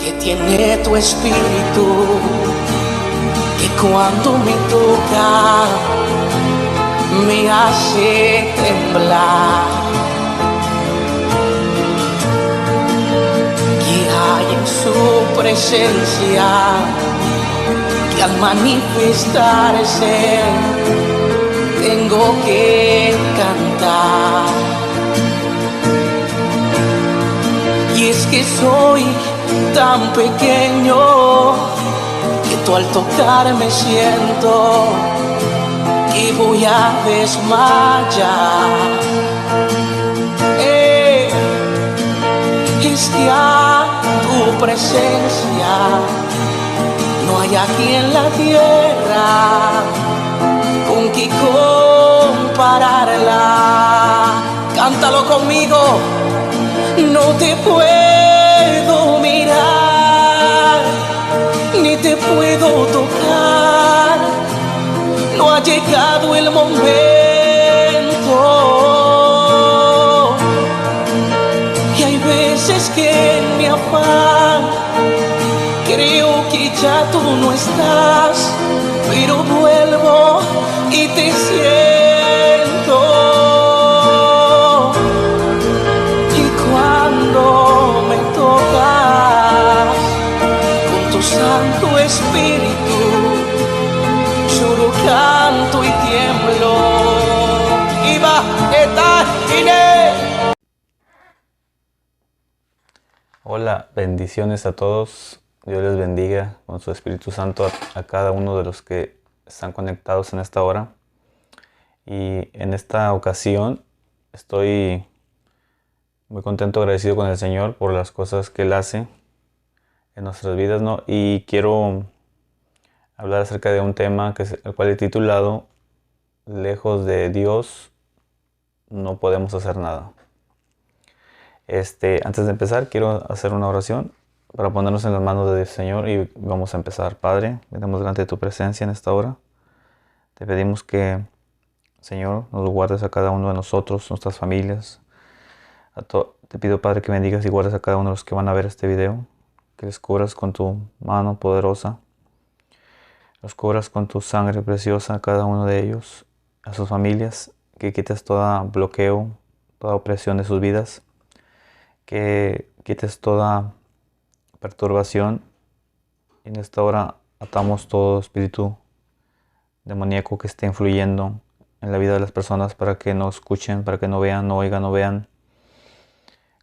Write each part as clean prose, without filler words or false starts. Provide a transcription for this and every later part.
que tiene tu espíritu, que cuando me toca me hace temblar, que hay en su presencia, que al manifestarse tengo que cantar. Y es que soy tan pequeño que tú al tocar me siento que voy a desmayar. Es que a tu presencia no hay aquí en la tierra con que compararla. Cántalo conmigo. No te puedo mirar, ni te puedo tocar. No ha llegado el momento. Y hay veces que en mi afán creo que ya tú no estás, pero vuelvo y te siento. Y cuando me tocas con tu Santo Espíritu, lloro, canto y tiemblo. Iba, está, Inés. Hola, bendiciones a todos. Dios les bendiga con su Espíritu Santo a cada uno de los que están conectados en esta hora. Y en esta ocasión estoy muy contento, agradecido con el Señor por las cosas que Él hace en nuestras vidas, ¿no? Y quiero hablar acerca de un tema el cual he titulado Lejos de Dios no podemos hacer nada. Antes de empezar, quiero hacer una oración para ponernos en las manos del Señor y vamos a empezar. Padre, venimos delante de tu presencia en esta hora. Te pedimos que, Señor, nos guardes a cada uno de nosotros, nuestras familias. Te pido, Padre, que bendigas y guardes a cada uno de los que van a ver este video, que les cubras con tu mano poderosa, los cubras con tu sangre preciosa a cada uno de ellos, a sus familias, que quites todo bloqueo, toda opresión de sus vidas, que quites toda perturbación. Y en esta hora atamos todo espíritu demoníaco que esté influyendo en la vida de las personas para que no escuchen, para que no vean, no oigan, no vean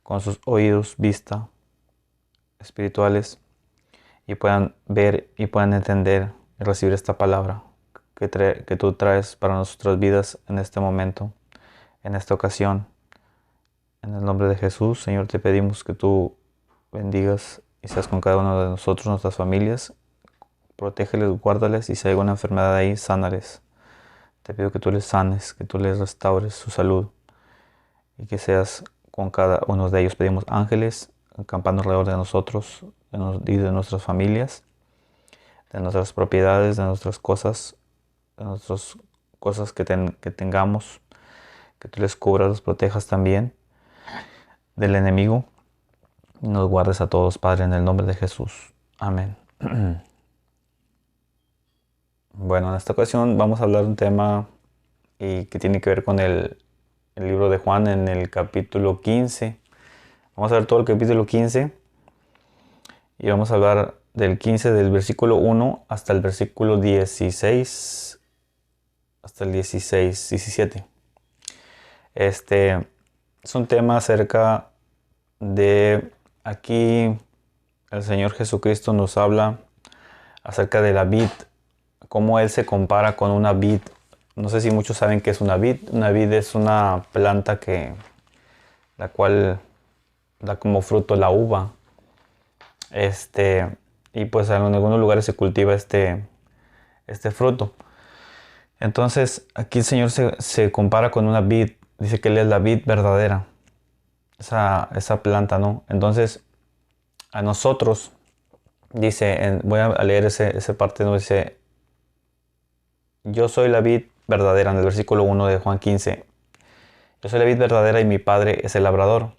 con sus oídos, vista, espirituales, y puedan ver y puedan entender y recibir esta palabra que tú traes para nuestras vidas en este momento, en esta ocasión. En el nombre de Jesús, Señor, te pedimos que tú bendigas y seas con cada uno de nosotros, nuestras familias. Protégeles, guárdales, y si hay alguna enfermedad ahí, sánales. Te pido que tú les sanes, que tú les restaures su salud y que seas con cada uno de ellos. Pedimos ángeles acampando alrededor de nosotros y de nuestras familias, de nuestras propiedades, de nuestras cosas, de nuestras cosas que tengamos, que tú les cubras, los protejas también del enemigo y nos guardes a todos, Padre, en el nombre de Jesús. Amén. Bueno, en esta ocasión vamos a hablar de un tema que tiene que ver con el libro de Juan en el capítulo 15. Vamos a ver todo el capítulo 15 y vamos a hablar del 15, del versículo 1 hasta el versículo 16, hasta el 17. Es un tema acerca de, aquí el Señor Jesucristo nos habla acerca de la vid, cómo Él se compara con una vid. No sé si muchos saben qué es una vid. Una vid es una planta la cual da como fruto la uva. Y pues en algunos lugares se cultiva este fruto. Entonces aquí el Señor se compara con una vid. Dice que Él es la vid verdadera. Esa planta, ¿no? Entonces a nosotros, dice, voy a leer esa parte donde dice: yo soy la vid verdadera, en el versículo 1 de Juan 15. Yo soy la vid verdadera y mi Padre es el labrador.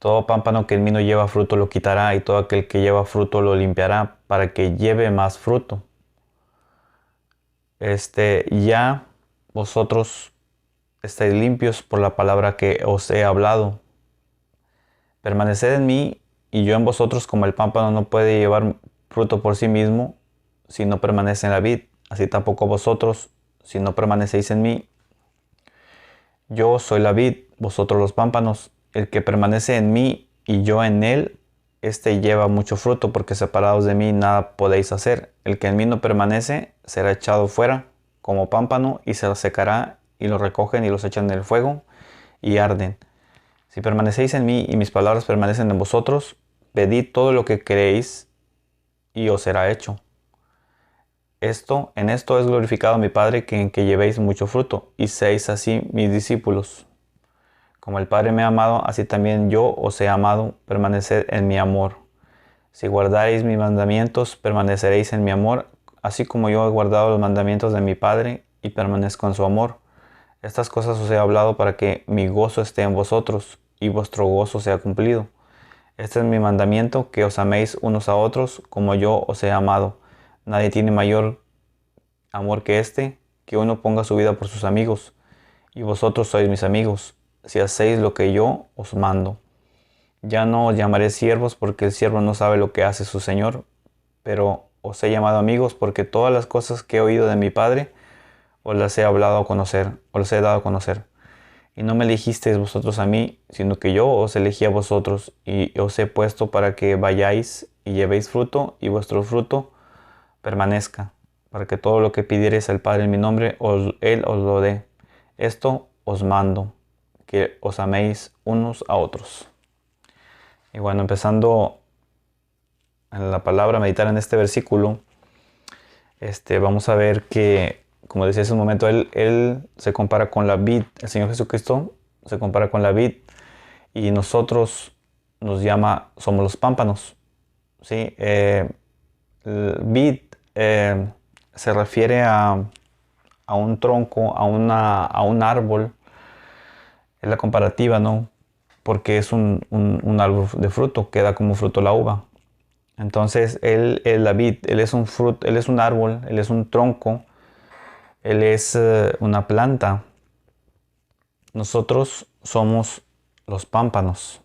Todo pámpano que en mí no lleva fruto lo quitará, y todo aquel que lleva fruto lo limpiará, para que lleve más fruto. Ya vosotros estáis limpios por la palabra que os he hablado. Permaneced en mí y yo en vosotros, como el pámpano no puede llevar fruto por sí mismo si no permanece en la vid, así tampoco vosotros si no permanecéis en mí. Yo soy la vid, vosotros los pámpanos. El que permanece en mí y yo en él, éste lleva mucho fruto, porque separados de mí nada podéis hacer. El que en mí no permanece será echado fuera como pámpano y se secará, y lo recogen y los echan en el fuego y arden. Si permanecéis en mí y mis palabras permanecen en vosotros, pedid todo lo que queréis y os será hecho. En esto es glorificado mi Padre, en que llevéis mucho fruto y seáis así mis discípulos. Como el Padre me ha amado, así también yo os he amado, permaneced en mi amor. Si guardaréis mis mandamientos, permaneceréis en mi amor, así como yo he guardado los mandamientos de mi Padre y permanezco en su amor. Estas cosas os he hablado para que mi gozo esté en vosotros y vuestro gozo sea cumplido. Este es mi mandamiento, que os améis unos a otros como yo os he amado. Nadie tiene mayor amor que que uno ponga su vida por sus amigos. Y vosotros sois mis amigos, si hacéis lo que yo os mando. Ya no os llamaré siervos, porque el siervo no sabe lo que hace su señor, pero os he llamado amigos, porque todas las cosas que he oído de mi Padre os las he hablado a conocer, os las he dado a conocer. Y no me elegisteis vosotros a mí, sino que yo os elegí a vosotros, y os he puesto para que vayáis y llevéis fruto, y vuestro fruto permanezca, para que todo lo que pidiereis al Padre en mi nombre, Él os lo dé. Esto os mando, que os améis unos a otros. Y bueno, empezando en la palabra, meditar en este versículo, vamos a ver que, como decía hace un momento, Él se compara con la vid. El Señor Jesucristo se compara con la vid, y nosotros somos los pámpanos. ¿Sí? El vid se refiere a un tronco, a un árbol. Es la comparativa, ¿no? Porque es un árbol de fruto, que da como fruto la uva. Entonces, Él es la vid, Él es un fruto, Él es un árbol, Él es un tronco, Él es una planta. Nosotros somos los pámpanos.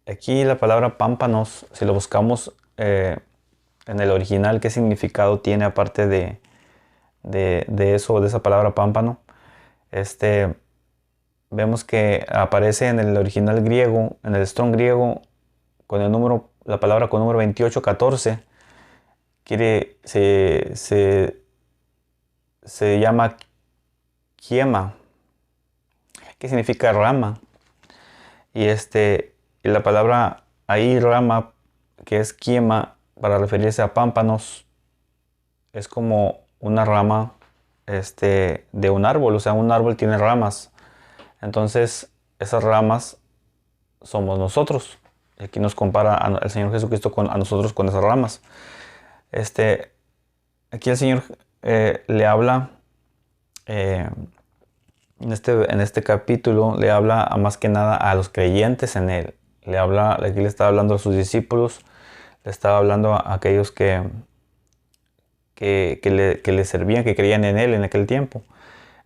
Aquí la palabra pámpanos, si lo buscamos en el original, ¿qué significado tiene aparte de eso, de esa palabra pámpano? Vemos que aparece en el original griego, en el Strong griego, con la palabra con número 2814, se llama kiema, que significa rama. Y la palabra ahí rama, que es kiema, para referirse a pámpanos, es como una rama de un árbol. O sea, un árbol tiene ramas. Entonces, esas ramas somos nosotros. Aquí nos compara al Señor Jesucristo a nosotros con esas ramas. Aquí el Señor le habla, en este capítulo, le habla más que nada a los creyentes en Él. Aquí le estaba hablando a sus discípulos, le estaba hablando a aquellos que le servían, que creían en Él en aquel tiempo.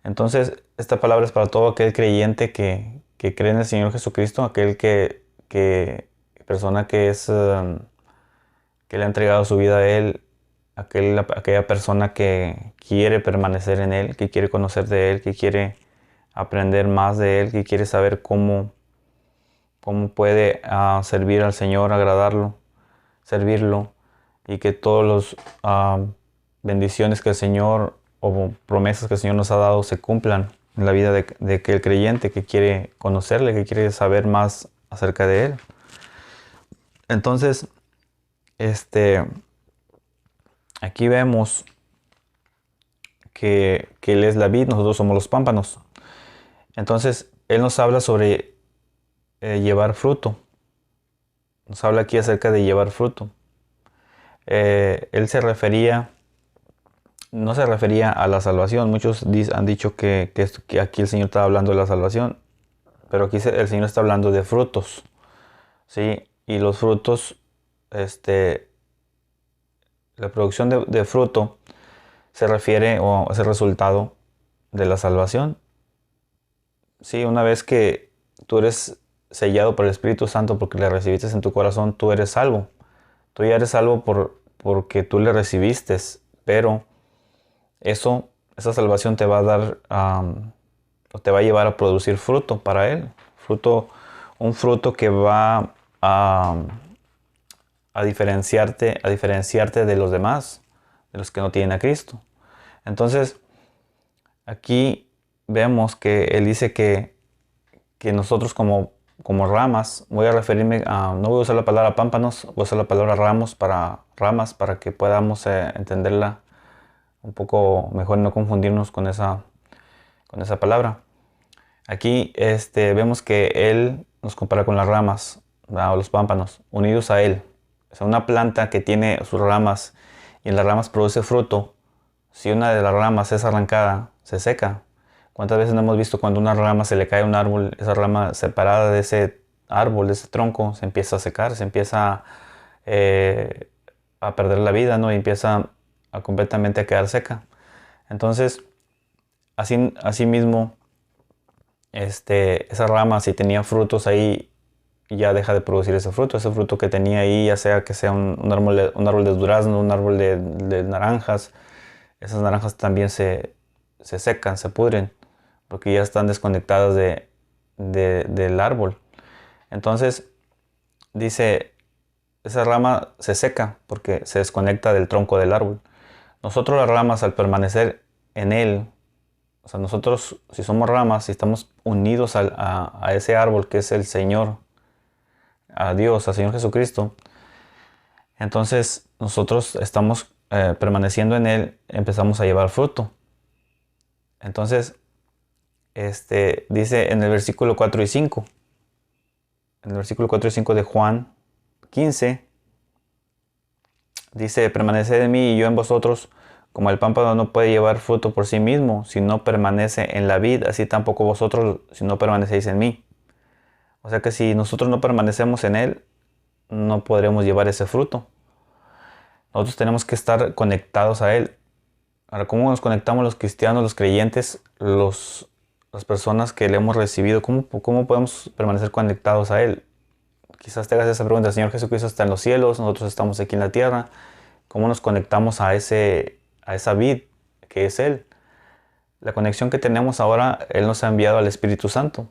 Entonces, esta palabra es para todo aquel creyente que cree en el Señor Jesucristo, aquel persona que le ha entregado su vida a Él, aquella persona que quiere permanecer en Él, que quiere conocer de Él, que quiere aprender más de Él, que quiere saber cómo puede servir al Señor, agradarlo, servirlo, y que todas las bendiciones que el Señor o promesas que el Señor nos ha dado se cumplan en la vida de aquel creyente que quiere conocerle, que quiere saber más acerca de Él. Entonces, aquí vemos que Él es la vid, nosotros somos los pámpanos. Entonces, Él nos habla sobre llevar fruto. Nos habla aquí acerca de llevar fruto. Él no se refería a la salvación. Muchos han dicho que aquí el Señor estaba hablando de la salvación, pero aquí el Señor está hablando de frutos, ¿sí? Y los frutos, la producción de fruto se refiere o es el resultado de la salvación. Sí, una vez que tú eres sellado por el Espíritu Santo porque le recibiste en tu corazón, tú eres salvo. Tú ya eres salvo porque tú le recibiste, pero esa salvación te va a dar, o te va a llevar a producir fruto para Él. Un fruto que va a diferenciarte de los demás, de los que no tienen a Cristo. Entonces, aquí vemos que Él dice que nosotros como ramas, voy a referirme no voy a usar la palabra pámpanos, voy a usar la palabra ramas para que podamos entenderla un poco mejor y no confundirnos con esa palabra. Aquí vemos que Él nos compara con las ramas, o los pámpanos, unidos a Él. O sea, una planta que tiene sus ramas y en las ramas produce fruto, si una de las ramas es arrancada, se seca. ¿Cuántas veces no hemos visto cuando una rama se le cae a un árbol, esa rama separada de ese árbol, de ese tronco, se empieza a secar, se empieza a perder la vida, ¿no? Y empieza completamente a quedar seca. Entonces, así mismo, esa rama, si tenía frutos ahí, ya deja de producir ese fruto que tenía ahí, ya sea que sea un árbol de durazno, un árbol de naranjas. Esas naranjas también se secan, se pudren, porque ya están desconectadas del árbol. Entonces, dice, esa rama se seca porque se desconecta del tronco del árbol. Nosotros las ramas, al permanecer en él, o sea, nosotros si somos ramas, si estamos unidos a ese árbol que es el Señor, a Dios, al Señor Jesucristo, entonces nosotros estamos permaneciendo en él, empezamos a llevar fruto. Entonces, dice en el versículo 4 y 5, en el versículo 4 y 5 de Juan 15, dice, permaneced en mí y yo en vosotros, como el pámpano no puede llevar fruto por sí mismo, si no permanece en la vid, así tampoco vosotros, si no permanecéis en mí. O sea que si nosotros no permanecemos en él, no podremos llevar ese fruto. Nosotros tenemos que estar conectados a él. Ahora, ¿cómo nos conectamos los cristianos, los creyentes, las personas que le hemos recibido? ¿Cómo podemos permanecer conectados a él? Quizás te hagas esa pregunta. El Señor Jesucristo está en los cielos, nosotros estamos aquí en la tierra. ¿Cómo nos conectamos a esa vid que es Él? La conexión que tenemos ahora, Él nos ha enviado al Espíritu Santo.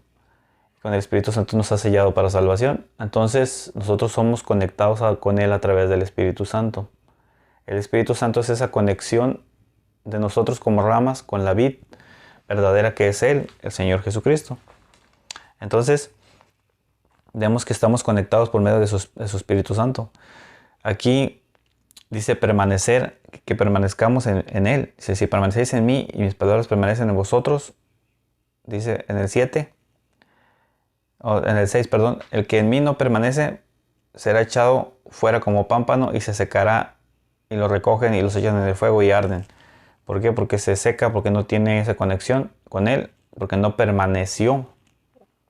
Con el Espíritu Santo nos ha sellado para salvación. Entonces nosotros somos conectados con Él a través del Espíritu Santo. El Espíritu Santo es esa conexión de nosotros como ramas con la vid verdadera que es Él, el Señor Jesucristo. Entonces, vemos que estamos conectados por medio de su Espíritu Santo. Aquí dice permanecer, que permanezcamos en Él. Dice, si permanecéis en mí y mis palabras permanecen en vosotros, dice en el 7, en el 6, perdón, el que en mí no permanece será echado fuera como pámpano y se secará, y lo recogen y los echan en el fuego y arden. ¿Por qué? Porque se seca, porque no tiene esa conexión con Él, porque no permaneció,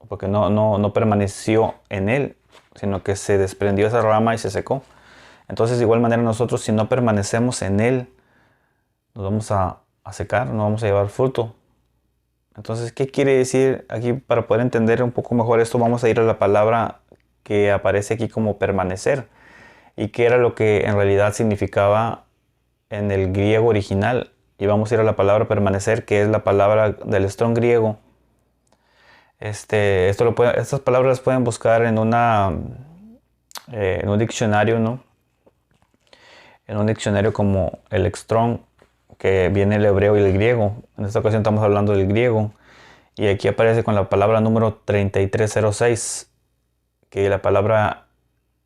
porque no permaneció en Él, sino que se desprendió esa rama y se secó. Entonces, de igual manera nosotros, si no permanecemos en Él, nos vamos a secar, no vamos a llevar fruto. Entonces, ¿qué quiere decir aquí? Para poder entender un poco mejor esto, vamos a ir a la palabra que aparece aquí como permanecer, y qué era lo que en realidad significaba en el griego original. Y vamos a ir a la palabra permanecer, que es la palabra del Strong griego. Estas palabras las pueden buscar en un diccionario, ¿no? En un diccionario como el Strong, que viene el hebreo y el griego. En esta ocasión estamos hablando del griego. Y aquí aparece con la palabra número 3306, que la palabra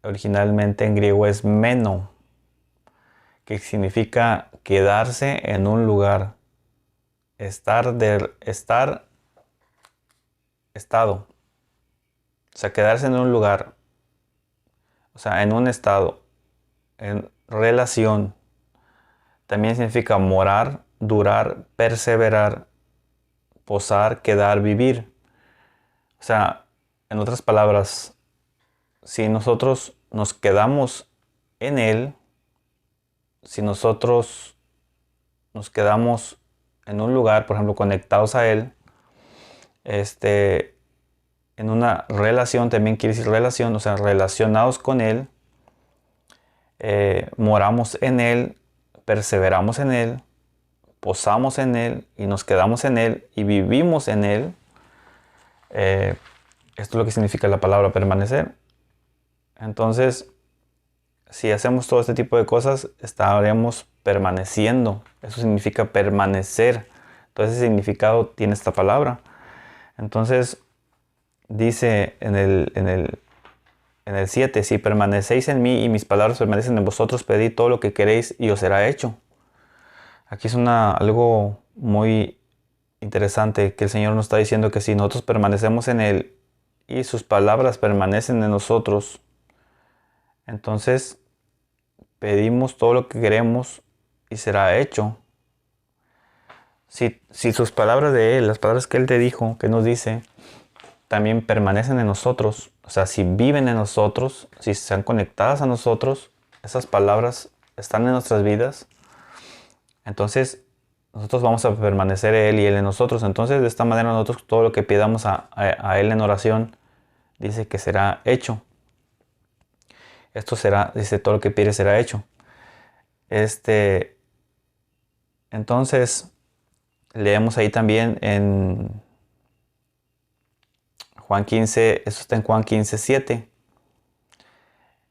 originalmente en griego es meno, que significa quedarse en un lugar, estado. O sea, quedarse en un lugar, o sea, en un estado, en relación. También significa morar, durar, perseverar, posar, quedar, vivir. O sea, en otras palabras, si nosotros nos quedamos en Él, si nosotros nos quedamos en un lugar, por ejemplo, conectados a Él, en una relación, también quiere decir relación, o sea, relacionados con Él, moramos en Él, perseveramos en Él, posamos en Él y nos quedamos en Él y vivimos en Él. Esto es lo que significa la palabra permanecer. Entonces, si hacemos todo este tipo de cosas, estaremos permaneciendo. Eso significa permanecer. Todo ese significado tiene esta palabra. Entonces, dice en el 7, si permanecéis en mí y mis palabras permanecen en vosotros, pedid todo lo que queréis y os será hecho. Aquí es algo muy interesante que el Señor nos está diciendo que si nosotros permanecemos en Él y sus palabras permanecen en nosotros, entonces pedimos todo lo que queremos y será hecho. Si sus palabras de Él, las palabras que Él te dijo, que nos dice, también permanecen en nosotros, o sea, si viven en nosotros, si están conectadas a nosotros, esas palabras están en nuestras vidas, entonces nosotros vamos a permanecer en Él y Él en nosotros. Entonces, de esta manera nosotros todo lo que pidamos a Él en oración, dice que será hecho. Esto será, dice, todo lo que pides será hecho. Entonces, leemos ahí también en Juan 15, eso está en Juan 15, 7.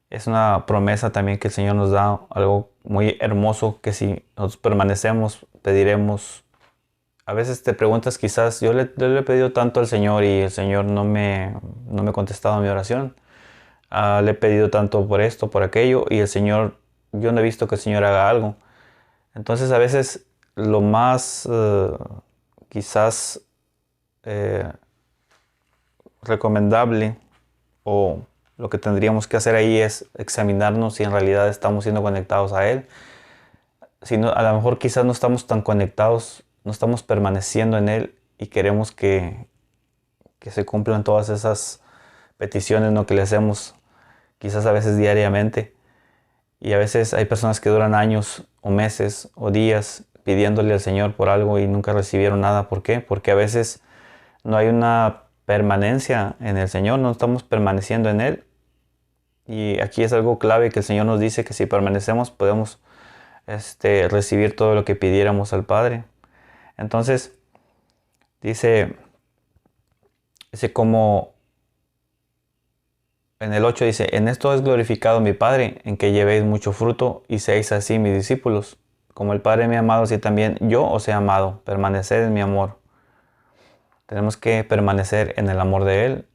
Es una promesa también que el Señor nos da, algo muy hermoso, que si nosotros permanecemos, pediremos. A veces te preguntas, quizás, yo le he pedido tanto al Señor y el Señor no me ha contestado a mi oración. Le he pedido tanto por esto, por aquello, y el Señor, yo no he visto que el Señor haga algo. Entonces, a veces lo más, quizás, recomendable o lo que tendríamos que hacer ahí es examinarnos si en realidad estamos siendo conectados a Él. Si no, a lo mejor quizás no estamos tan conectados, no estamos permaneciendo en Él y queremos que se cumplan todas esas peticiones, ¿no?, que le hacemos quizás a veces diariamente. Y a veces hay personas que duran años o meses o días pidiéndole al Señor por algo y nunca recibieron nada. ¿Por qué? Porque a veces no hay una permanencia en el Señor, no estamos permaneciendo en Él. Y aquí es algo clave que el Señor nos dice, que si permanecemos podemos recibir todo lo que pidiéramos al Padre. Entonces, dice como en el 8 dice, en esto es glorificado mi Padre, en que llevéis mucho fruto y seáis así mis discípulos. Como el Padre me ha amado, así también yo os he amado. Permaneced en mi amor. Tenemos que permanecer en el amor de Él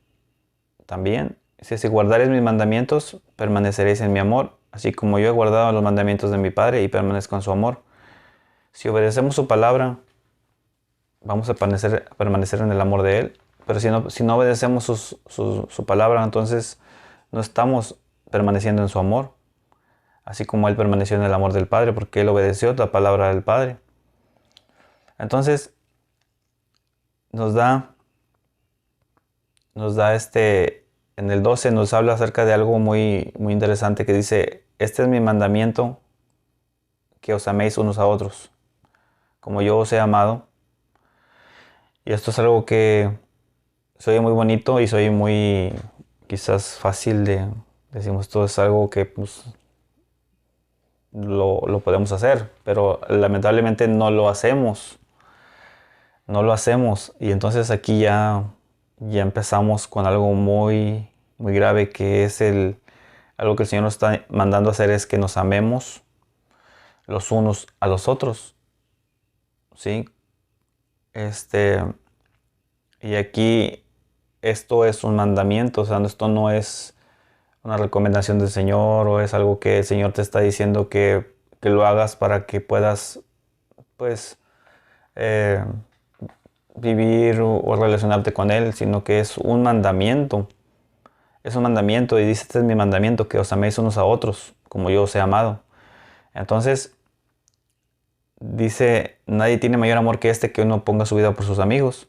también. Si guardaréis mis mandamientos, permaneceréis en mi amor, así como yo he guardado los mandamientos de mi Padre y permanezco en su amor. Si obedecemos su palabra, vamos a permanecer en el amor de Él. Pero si no obedecemos su palabra, entonces no estamos permaneciendo en su amor. Así como Él permaneció en el amor del Padre, porque Él obedeció la palabra del Padre. Entonces, nos da en el 12 nos habla acerca de algo muy, muy interesante que dice, este es mi mandamiento, que os améis unos a otros, como yo os he amado. Y esto es algo que soy muy bonito y soy muy, quizás fácil decimos, esto es algo que pues lo podemos hacer, pero lamentablemente no lo hacemos. No lo hacemos. Y entonces aquí ya empezamos con algo muy, muy grave, que es algo que el Señor nos está mandando a hacer, es que nos amemos los unos a los otros. ¿Sí? Y aquí esto es un mandamiento, o sea, esto no es una recomendación del Señor o es algo que el Señor te está diciendo que lo hagas para que puedas, pues, vivir o relacionarte con Él, sino que es un mandamiento. Es un mandamiento y dice, este es mi mandamiento, que os améis unos a otros, como yo os he amado. Entonces, dice, nadie tiene mayor amor que este, que uno ponga su vida por sus amigos.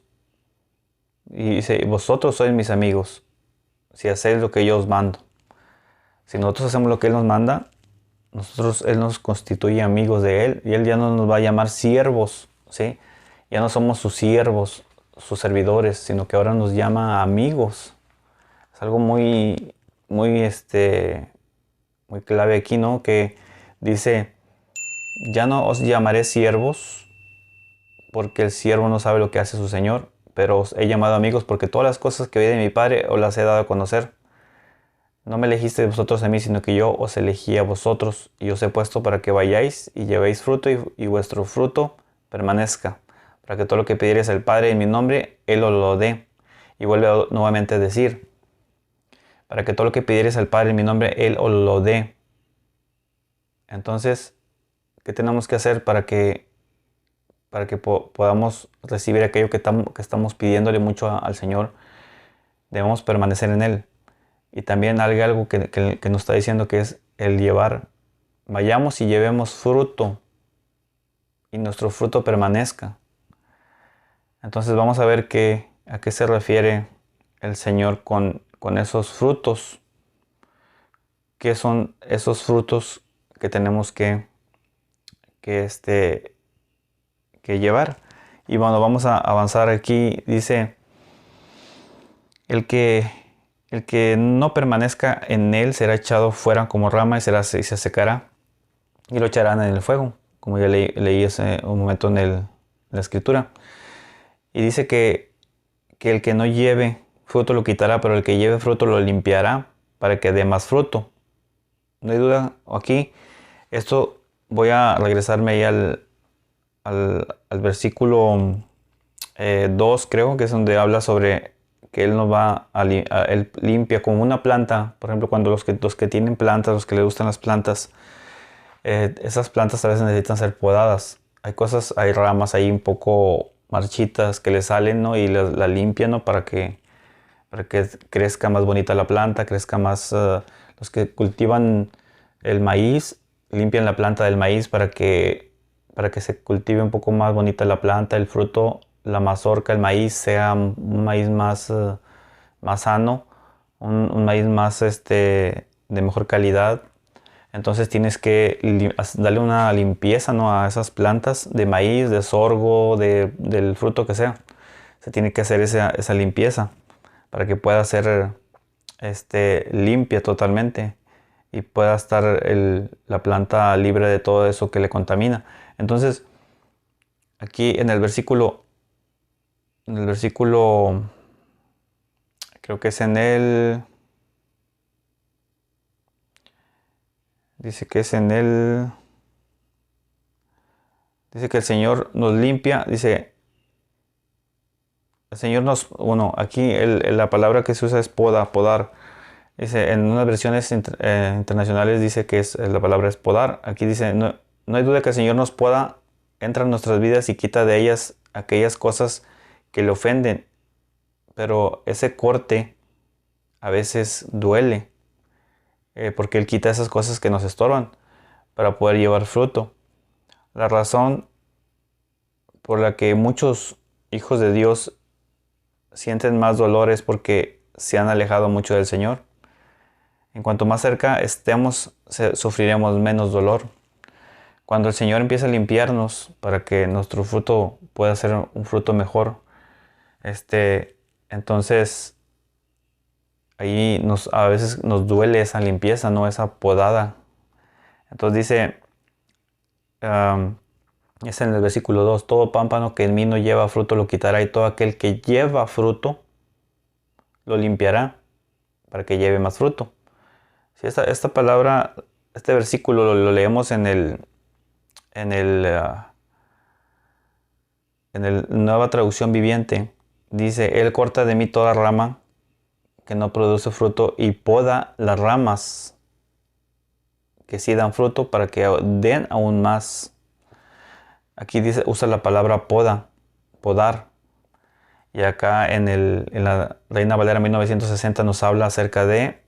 Y dice, vosotros sois mis amigos, si hacéis lo que yo os mando. Si nosotros hacemos lo que Él nos manda, Él nos constituye amigos de Él, y Él ya no nos va a llamar siervos, ¿sí? Ya no somos sus siervos, sus servidores, sino que ahora nos llama amigos. Es algo muy, muy, muy clave aquí, ¿no? Que dice, ya no os llamaré siervos, porque el siervo no sabe lo que hace su señor, pero os he llamado amigos, porque todas las cosas que oí de mi Padre os las he dado a conocer. No me elegisteis vosotros a mí, sino que yo os elegí a vosotros, y os he puesto para que vayáis y llevéis fruto, y vuestro fruto permanezca, para que todo lo que pidierais al Padre en mi nombre, Él os lo dé. Y vuelve nuevamente a decir, para que todo lo que pidierais al Padre en mi nombre, Él os lo dé. Entonces, ¿qué tenemos que hacer para que podamos recibir aquello que estamos pidiéndole mucho al Señor? Debemos permanecer en Él. Y también hay algo que nos está diciendo, que es el llevar. Vayamos y llevemos fruto, y nuestro fruto permanezca. Entonces vamos a ver a qué se refiere el Señor con esos frutos. ¿Qué son esos frutos que tenemos que llevar? Y bueno, vamos a avanzar aquí. Dice, el que no permanezca en él será echado fuera como rama, y se secará, y lo echarán en el fuego, como ya leí hace un momento en la escritura. Y dice que el que no lleve fruto lo quitará, pero el que lleve fruto lo limpiará, para que dé más fruto. No hay duda aquí. Esto voy a regresarme ahí al versículo 2, creo, que es donde habla sobre que Él nos va Él limpia como una planta. Por ejemplo, cuando los que tienen plantas, los que les gustan las plantas, esas plantas a veces necesitan ser podadas. Hay ramas ahí un poco marchitas que le salen, ¿no? Y la limpian, ¿no? Para que crezca más bonita la planta, crezca más. Los que cultivan el maíz, limpian la planta del maíz para que se cultive un poco más bonita la planta, el fruto, la mazorca, el maíz sea un maíz más sano, un maíz más de mejor calidad. Entonces tienes que darle una limpieza, ¿no? A esas plantas de maíz, de sorgo, del fruto que sea. Se tiene que hacer esa limpieza para que pueda ser limpia totalmente, y pueda estar la planta libre de todo eso que le contamina. Entonces, aquí en el versículo, creo que es dice que el Señor nos limpia, dice, el Señor aquí la palabra que se usa es podar. Dice, en unas versiones internacionales dice que la palabra es podar. Aquí dice, no hay duda que el Señor nos poda, entra en nuestras vidas y quita de ellas aquellas cosas que le ofenden. Pero ese corte a veces duele, porque Él quita esas cosas que nos estorban para poder llevar fruto. La razón por la que muchos hijos de Dios sienten más dolor es porque se han alejado mucho del Señor. En cuanto más cerca estemos, sufriremos menos dolor. Cuando el Señor empieza a limpiarnos para que nuestro fruto pueda ser un fruto mejor, entonces ahí a veces nos duele esa limpieza, ¿no? Esa podada. Entonces dice, es en el versículo 2, todo pámpano que en mí no lleva fruto lo quitará, y todo aquel que lleva fruto lo limpiará, para que lleve más fruto. Si esta palabra, este versículo lo leemos en el Nueva Traducción Viviente, dice, Él corta de mí toda rama que no produce fruto, y poda las ramas que sí dan fruto, para que den aún más. Aquí usa la palabra podar. Y acá en la Reina Valera 1960 nos habla acerca de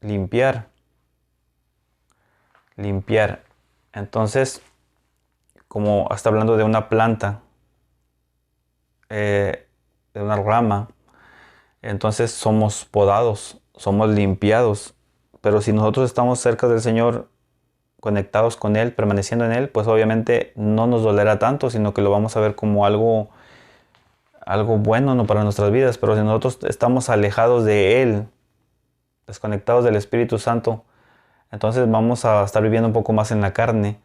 limpiar. Entonces, como está hablando de una planta, de una rama, entonces somos podados, somos limpiados. Pero si nosotros estamos cerca del Señor, conectados con Él, permaneciendo en Él, pues obviamente no nos dolerá tanto, sino que lo vamos a ver como algo bueno, ¿no?, para nuestras vidas. Pero si nosotros estamos alejados de Él, desconectados del Espíritu Santo, entonces vamos a estar viviendo un poco más en la carne.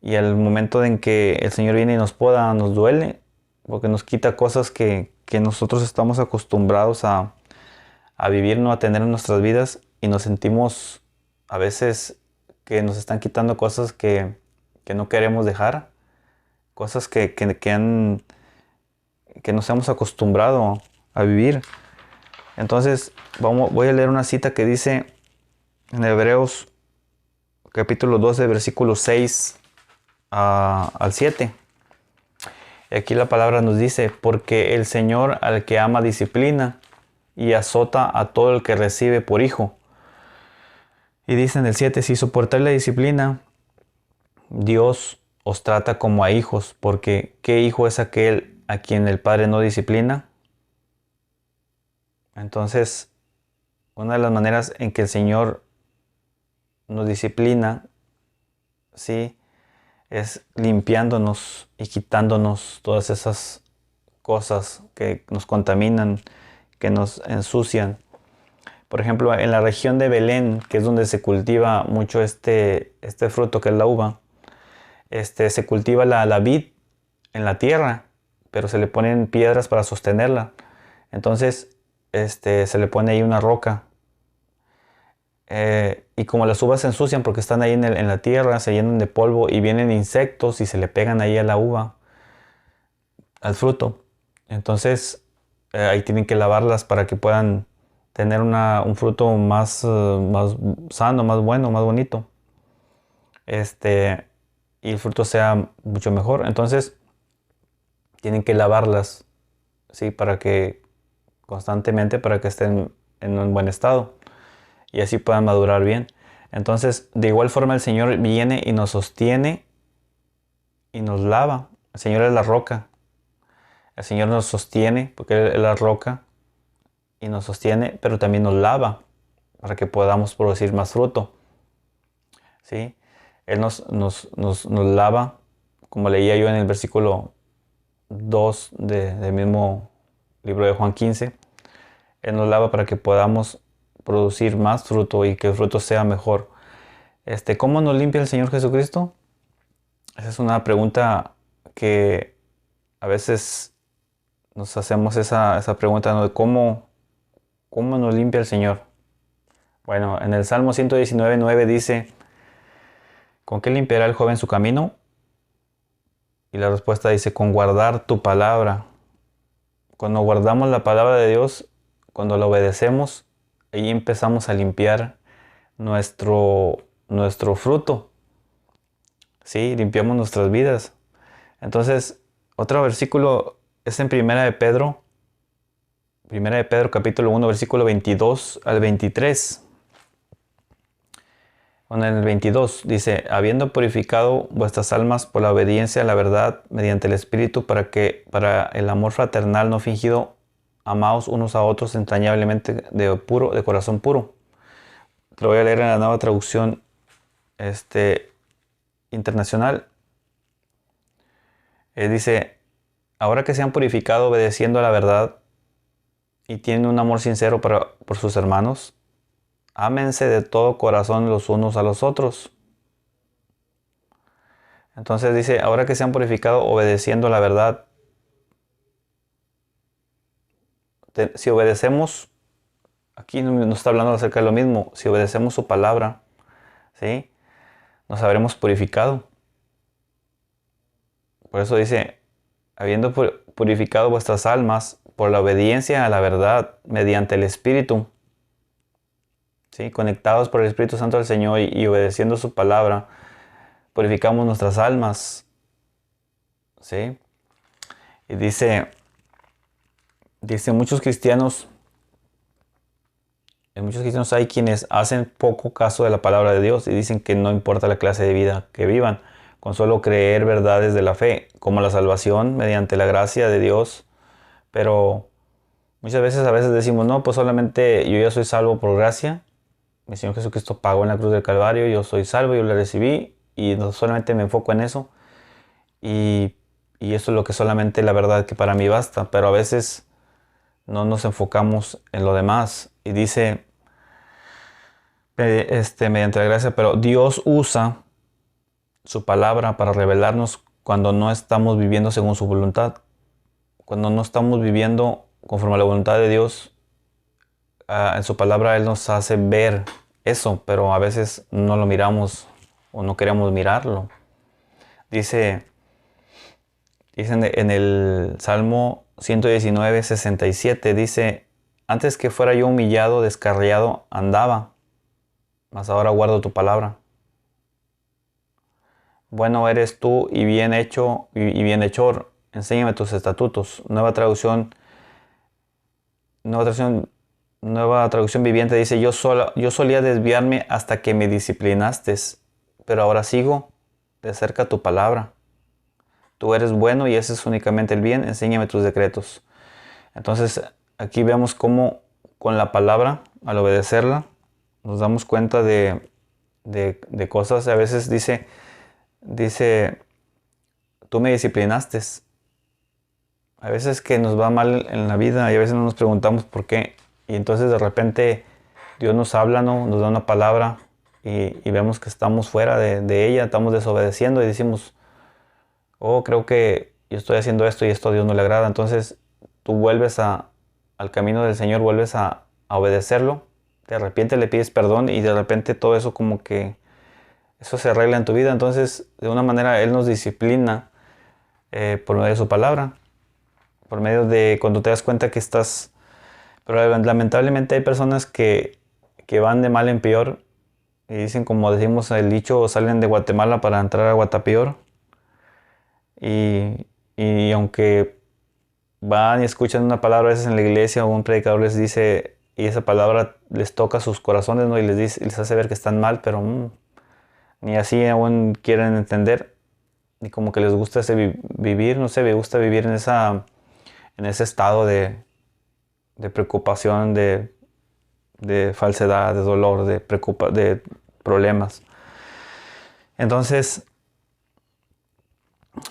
Y al momento en que el Señor viene y nos poda, nos duele, porque nos quita cosas que nosotros estamos acostumbrados a vivir, no a tener en nuestras vidas, y nos sentimos a veces que nos están quitando cosas que no queremos dejar, cosas que nos hemos acostumbrado a vivir. Entonces voy a leer una cita que dice en Hebreos capítulo 12, versículos 6 al 7. Y aquí la palabra nos dice: porque el Señor al que ama disciplina y azota a todo el que recibe por hijo. Y dice en el 7: si soportáis la disciplina, Dios os trata como a hijos, porque ¿qué hijo es aquel a quien el Padre no disciplina? Entonces, una de las maneras en que el Señor nos disciplina, ¿sí?, es limpiándonos y quitándonos todas esas cosas que nos contaminan, que nos ensucian. Por ejemplo, en la región de Belén, que es donde se cultiva mucho este fruto que es la uva, se cultiva la vid en la tierra, pero se le ponen piedras para sostenerla. Entonces, se le pone ahí una roca. Y como las uvas se ensucian porque están ahí en la tierra, se llenan de polvo y vienen insectos y se le pegan ahí a la uva, al fruto. Entonces, ahí tienen que lavarlas para que puedan tener un fruto más sano, más bueno, más bonito. Y el fruto sea mucho mejor. Entonces, tienen que lavarlas, ¿sí?, para que constantemente, para que estén en un buen estado y así puedan madurar bien. Entonces, de igual forma, el Señor viene y nos sostiene y nos lava. El Señor es la roca. El Señor nos sostiene porque Él es la roca y nos sostiene, pero también nos lava para que podamos producir más fruto, ¿sí? Él nos lava, como leía yo en el versículo 2 del mismo libro de Juan 15. Él nos lava para que podamos producir más fruto y que el fruto sea mejor. ¿Cómo nos limpia el Señor Jesucristo? Esa es una pregunta que a veces nos hacemos esa pregunta, ¿no?, de cómo nos limpia el Señor. Bueno, en el Salmo 119:9 dice: ¿con qué limpiará el joven su camino? Y la respuesta dice: con guardar tu palabra. Cuando guardamos la palabra de Dios, cuando la obedecemos, ahí empezamos a limpiar nuestro fruto, ¿sí? Limpiamos nuestras vidas. Entonces, otro versículo es en Primera de Pedro capítulo 1, versículo 22 al 23. En el 22 dice: habiendo purificado vuestras almas por la obediencia a la verdad mediante el Espíritu, para el amor fraternal no fingido, amaos unos a otros entrañablemente de corazón puro. Te lo voy a leer en la Nueva Traducción Internacional. Dice: ahora que se han purificado obedeciendo a la verdad y tienen un amor sincero por sus hermanos, ámense de todo corazón los unos a los otros. Entonces dice: ahora que se han purificado obedeciendo a la verdad. Si obedecemos, aquí nos está hablando acerca de lo mismo. Si obedecemos su palabra, ¿sí?, nos habremos purificado. Por eso dice: habiendo purificado vuestras almas por la obediencia a la verdad mediante el Espíritu, ¿sí?, conectados por el Espíritu Santo del Señor y obedeciendo su palabra, purificamos nuestras almas, ¿sí? Y dice muchos cristianos hay quienes hacen poco caso de la palabra de Dios y dicen que no importa la clase de vida que vivan, con solo creer verdades de la fe, como la salvación mediante la gracia de Dios. Pero Muchas veces, a veces decimos, no, pues solamente yo ya soy salvo por gracia. Mi Señor Jesucristo pagó en la cruz del Calvario, yo soy salvo, yo le recibí y no solamente me enfoco en eso. Y, y eso es lo que solamente la verdad que para mí basta. Pero a veces no nos enfocamos en lo demás. Y dice, mediante la gracia, pero Dios usa su palabra para revelarnos cuando no estamos viviendo según su voluntad. Cuando no estamos viviendo conforme a la voluntad de Dios, en su palabra Él nos hace ver eso, pero a veces no lo miramos o no queremos mirarlo. Dice en el Salmo 119, 67, dice, antes que fuera yo humillado, descarriado, andaba, mas ahora guardo tu palabra. Bueno eres tú y bien hecho y bienhechor, enséñame tus estatutos. Nueva traducción viviente dice, yo solía desviarme hasta que me disciplinaste, pero ahora sigo de cerca tu palabra. Tú eres bueno y ese es únicamente el bien, enséñame tus decretos. Entonces aquí vemos cómo con la palabra, al obedecerla, nos damos cuenta de cosas. A veces dice, tú me disciplinaste. A veces que nos va mal en la vida y a veces no nos preguntamos por qué. Y entonces de repente Dios nos habla, ¿no? Nos da una palabra y vemos que estamos fuera de ella, estamos desobedeciendo y decimos, oh, creo que yo estoy haciendo esto y esto a Dios no le agrada. Entonces tú vuelves al camino del Señor, vuelves a obedecerlo, te arrepientes, le pides perdón y de repente todo eso como que eso se arregla en tu vida. Entonces de una manera Él nos disciplina por medio de su palabra, por medio de cuando te das cuenta que estás... Pero lamentablemente hay personas que van de mal en peor y dicen, como decimos el dicho, salen de Guatemala para entrar a Guatapeor. Y aunque van y escuchan una palabra a veces en la iglesia o un predicador les dice y esa palabra les toca sus corazones, ¿no? Y les hace ver que están mal, pero ni así aún quieren entender. Y como que les gusta vivir, no sé, me gusta vivir en ese estado de preocupación, de falsedad, de dolor, de problemas. Entonces,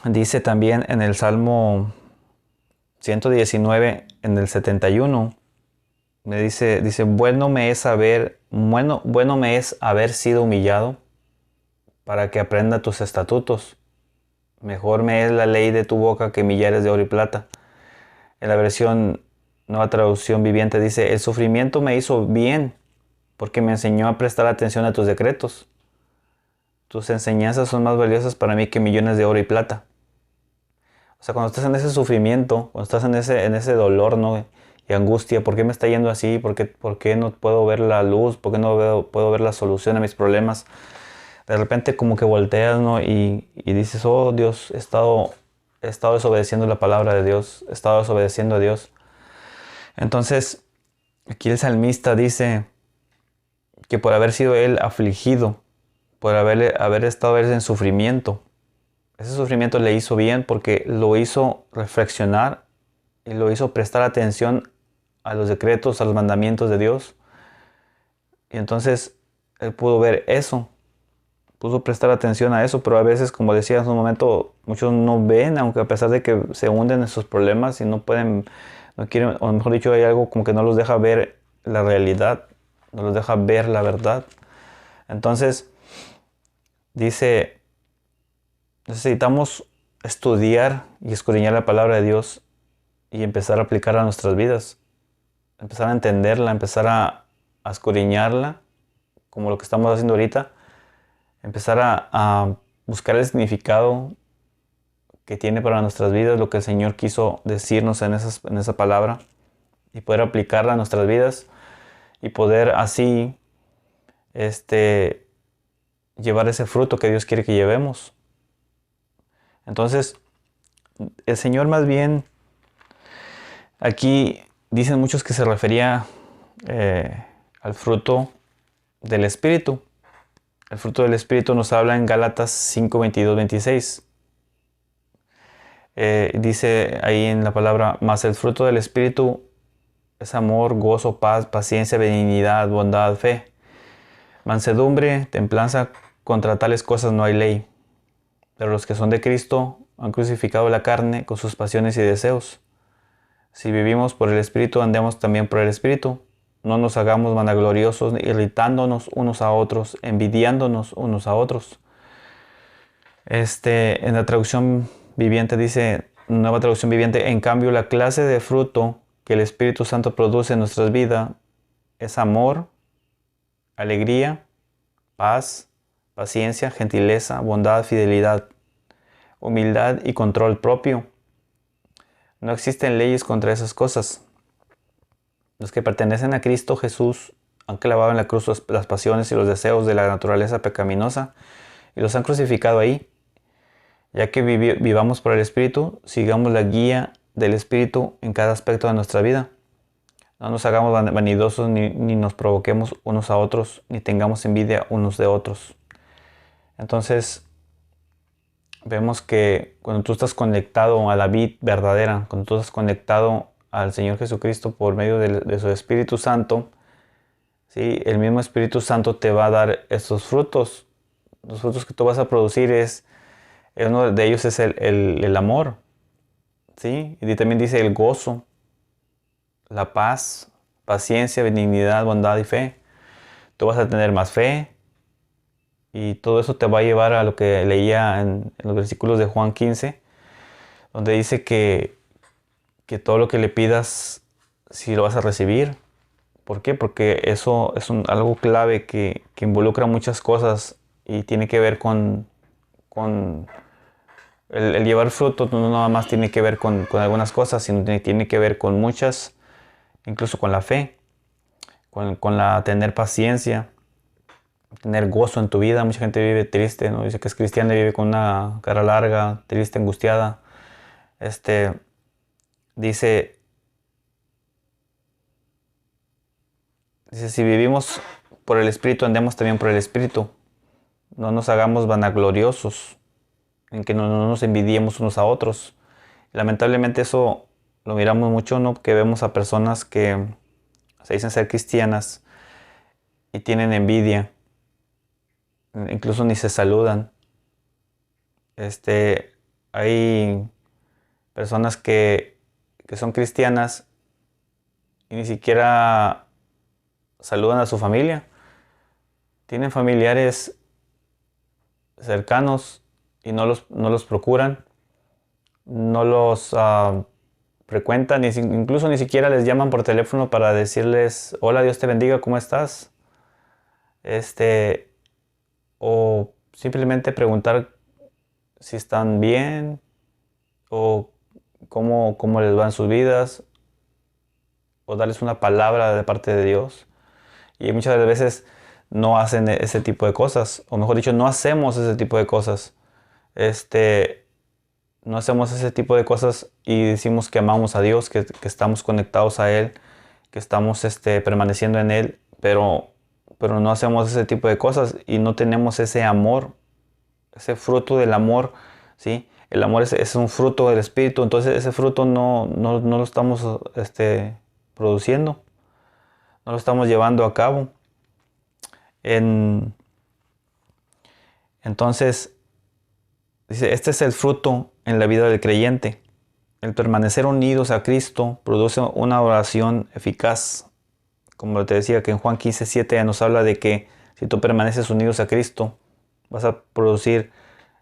dice también en el Salmo 119, en el 71, dice, bueno me es haber sido humillado para que aprenda tus estatutos. Mejor me es la ley de tu boca que millares de oro y plata. En la versión Nueva Traducción Viviente dice, el sufrimiento me hizo bien porque me enseñó a prestar atención a tus decretos. Tus enseñanzas son más valiosas para mí que millones de oro y plata. O sea, cuando estás en ese sufrimiento, cuando estás en ese dolor, ¿no? Y angustia, ¿por qué me está yendo así? ¿Por qué no puedo ver la luz? ¿Por qué no puedo ver la solución a mis problemas? De repente como que volteas, ¿no? Y dices, oh Dios, he estado desobedeciendo la palabra de Dios, he estado desobedeciendo a Dios. Entonces, aquí el salmista dice que por haber sido él afligido, por haber estado él en sufrimiento, ese sufrimiento le hizo bien porque lo hizo reflexionar y lo hizo prestar atención a los decretos, a los mandamientos de Dios. Y entonces él pudo ver eso, pudo prestar atención a eso, pero a veces, como decía hace un momento, muchos no ven, aunque a pesar de que se hunden en sus problemas y no quieren, o mejor dicho, hay algo como que no los deja ver la realidad, no los deja ver la verdad. Entonces, dice, necesitamos estudiar y escudriñar la palabra de Dios y empezar a aplicarla a nuestras vidas, empezar a entenderla, empezar a escudriñarla, como lo que estamos haciendo ahorita, empezar a buscar el significado que tiene para nuestras vidas, lo que el Señor quiso decirnos en esa palabra y poder aplicarla a nuestras vidas y poder así llevar ese fruto que Dios quiere que llevemos. Entonces, el Señor más bien, aquí dicen muchos que se refería al fruto del Espíritu. El fruto del Espíritu nos habla en Gálatas 5, 22, 26. Dice ahí en la palabra, mas el fruto del Espíritu es amor, gozo, paz, paciencia, benignidad, bondad, fe, mansedumbre, templanza. Contra tales cosas no hay ley. Pero los que son de Cristo han crucificado la carne con sus pasiones y deseos. Si vivimos por el Espíritu, andemos también por el Espíritu. No nos hagamos vanagloriosos, irritándonos unos a otros, envidiándonos unos a otros. En la traducción viviente dice, nueva traducción viviente, en cambio la clase de fruto que el Espíritu Santo produce en nuestras vidas es amor, alegría, paz, paciencia, gentileza, bondad, fidelidad, humildad y control propio. No existen leyes contra esas cosas. Los que pertenecen a Cristo Jesús han clavado en la cruz las pasiones y los deseos de la naturaleza pecaminosa y los han crucificado ahí. Ya que vivamos por el Espíritu, sigamos la guía del Espíritu en cada aspecto de nuestra vida. No nos hagamos vanidosos ni nos provoquemos unos a otros, ni tengamos envidia unos de otros. Entonces, vemos que cuando tú estás conectado a la vid verdadera, cuando tú estás conectado al Señor Jesucristo por medio de su Espíritu Santo, ¿sí? El mismo Espíritu Santo te va a dar estos frutos. Los frutos que tú vas a producir uno de ellos es el amor, ¿sí? Y también dice el gozo, la paz, paciencia, benignidad, bondad y fe. Tú vas a tener más fe y todo eso te va a llevar a lo que leía en los versículos de Juan 15, donde dice que todo lo que le pidas, sí lo vas a recibir. ¿Por qué? Porque eso es algo clave que involucra muchas cosas y tiene que ver con el llevar fruto. No nada más tiene que ver con algunas cosas, sino tiene que ver con muchas, incluso con la fe, con la tener paciencia, tener gozo en tu vida. Mucha gente vive triste, ¿no? Dice que es cristiana y vive con una cara larga, triste, angustiada. Dice, si vivimos por el Espíritu, andemos también por el Espíritu. No nos hagamos vanagloriosos, en que no nos envidiemos unos a otros. Lamentablemente eso lo miramos mucho, ¿no? Que vemos a personas que se dicen ser cristianas y tienen envidia. Incluso ni se saludan. Hay personas que son cristianas y ni siquiera saludan a su familia. Tienen familiares cercanos y no los procuran, no los frecuentan, incluso ni siquiera les llaman por teléfono para decirles, hola, Dios te bendiga, ¿cómo estás? O simplemente preguntar si están bien o cómo les van sus vidas, o darles una palabra de parte de Dios. Y muchas veces no hacen ese tipo de cosas, o mejor dicho, no hacemos ese tipo de cosas. No hacemos ese tipo de cosas y decimos que amamos a Dios, que estamos conectados a Él, que estamos permaneciendo en Él, pero no hacemos ese tipo de cosas y no tenemos ese amor, ese fruto del amor, ¿sí? El amor es un fruto del Espíritu, entonces ese fruto no lo estamos produciendo, no lo estamos llevando a cabo. Entonces, dice, este es el fruto en la vida del creyente. El permanecer unidos a Cristo produce una oración eficaz. Como te decía, que en Juan 15:7 nos habla de que si tú permaneces unidos a Cristo, vas a producir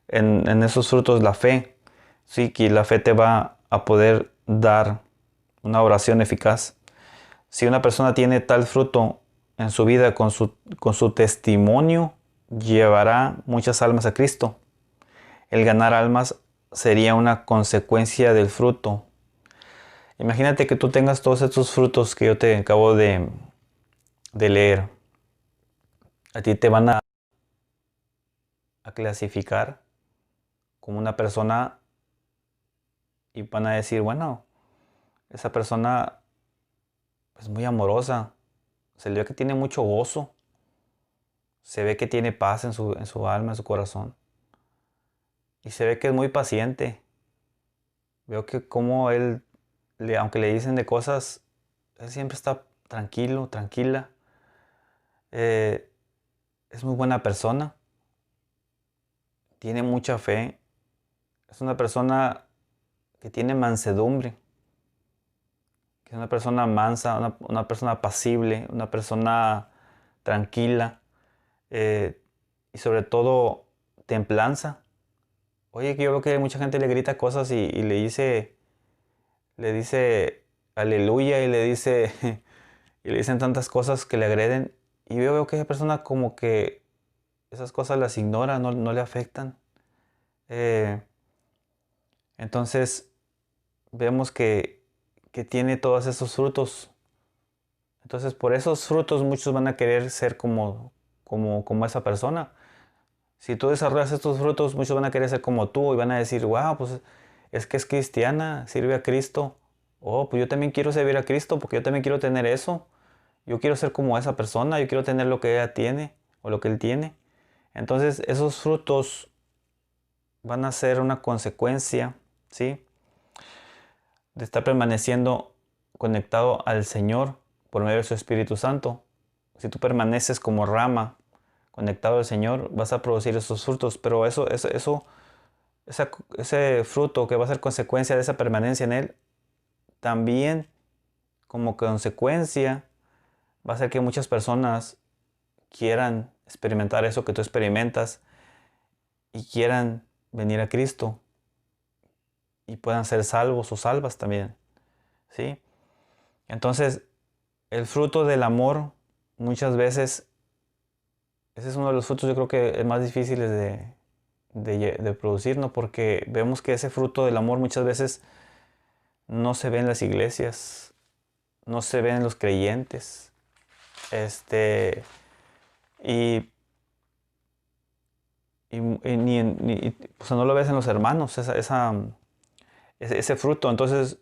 en esos frutos la fe. Sí, que la fe te va a poder dar una oración eficaz. Si una persona tiene tal fruto en su vida, con su testimonio, llevará muchas almas a Cristo. El ganar almas sería una consecuencia del fruto. Imagínate que tú tengas todos estos frutos que yo te acabo de leer. A ti te van a clasificar como una persona y van a decir, bueno, esa persona es muy amorosa, se le ve que tiene mucho gozo, se ve que tiene paz en su alma, en su corazón, y se ve que es muy paciente. Veo que como él, aunque le dicen de cosas, Él siempre está tranquilo, tranquila. Es muy buena persona. Tiene mucha fe. Es una persona que tiene mansedumbre. Que es una persona mansa, una persona apacible, una persona tranquila. Y sobre todo, templanza. Oye, que yo veo que mucha gente le grita cosas y le dice aleluya y le dice y le dicen tantas cosas que le agreden. Y yo veo que esa persona como que esas cosas las ignora, no le afectan. Eh, entonces vemos que tiene todos esos frutos. Entonces por esos frutos muchos van a querer ser como esa persona. Si tú desarrollas estos frutos, muchos van a querer ser como tú y van a decir, wow, pues es que es cristiana, sirve a Cristo. Oh, pues yo también quiero servir a Cristo porque yo también quiero tener eso. Yo quiero ser como esa persona, yo quiero tener lo que ella tiene o lo que él tiene. Entonces esos frutos van a ser una consecuencia, ¿sí? De estar permaneciendo conectado al Señor por medio de su Espíritu Santo. Si tú permaneces como rama conectado al Señor, vas a producir esos frutos, pero ese fruto que va a ser consecuencia de esa permanencia en Él, también como consecuencia va a ser que muchas personas quieran experimentar eso que tú experimentas y quieran venir a Cristo y puedan ser salvos o salvas también, ¿sí? Entonces, el fruto del amor muchas veces, ese es uno de los frutos yo creo que es más difíciles de producir, ¿no? Porque vemos que ese fruto del amor muchas veces no se ve en las iglesias, no se ve en los creyentes, y, o sea, no lo ves en los hermanos, ese fruto. Entonces,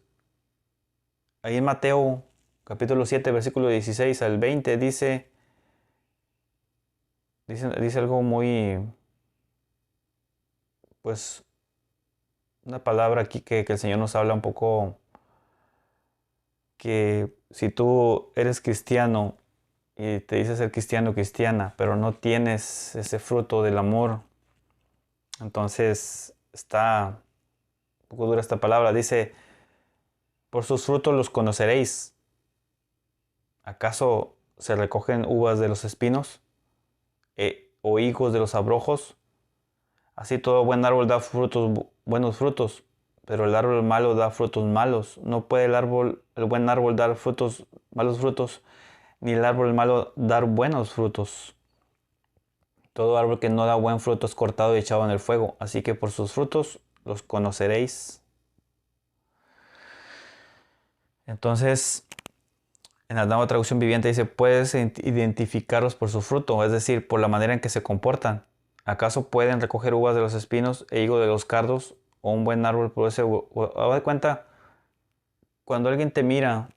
ahí en Mateo capítulo 7, versículo 16 al 20 dice algo muy, pues, una palabra aquí que el Señor nos habla un poco, que si tú eres cristiano y te dices ser cristiano o cristiana, pero no tienes ese fruto del amor, entonces está un poco dura esta palabra. Dice, por sus frutos los conoceréis. ¿Acaso se recogen uvas de los espinos o higos de los abrojos? Así todo buen árbol da buenos frutos, pero el árbol malo da frutos malos. No puede el buen árbol dar malos frutos, ni el árbol malo dar buenos frutos. Todo árbol que no da buen fruto es cortado y echado en el fuego. Así que por sus frutos los conoceréis. Entonces, en la nueva traducción viviente dice, puedes identificarlos por su fruto, es decir, por la manera en que se comportan. ¿Acaso pueden recoger uvas de los espinos e higo de los cardos? ¿O un buen árbol produce haz de cuenta, cuando alguien te mira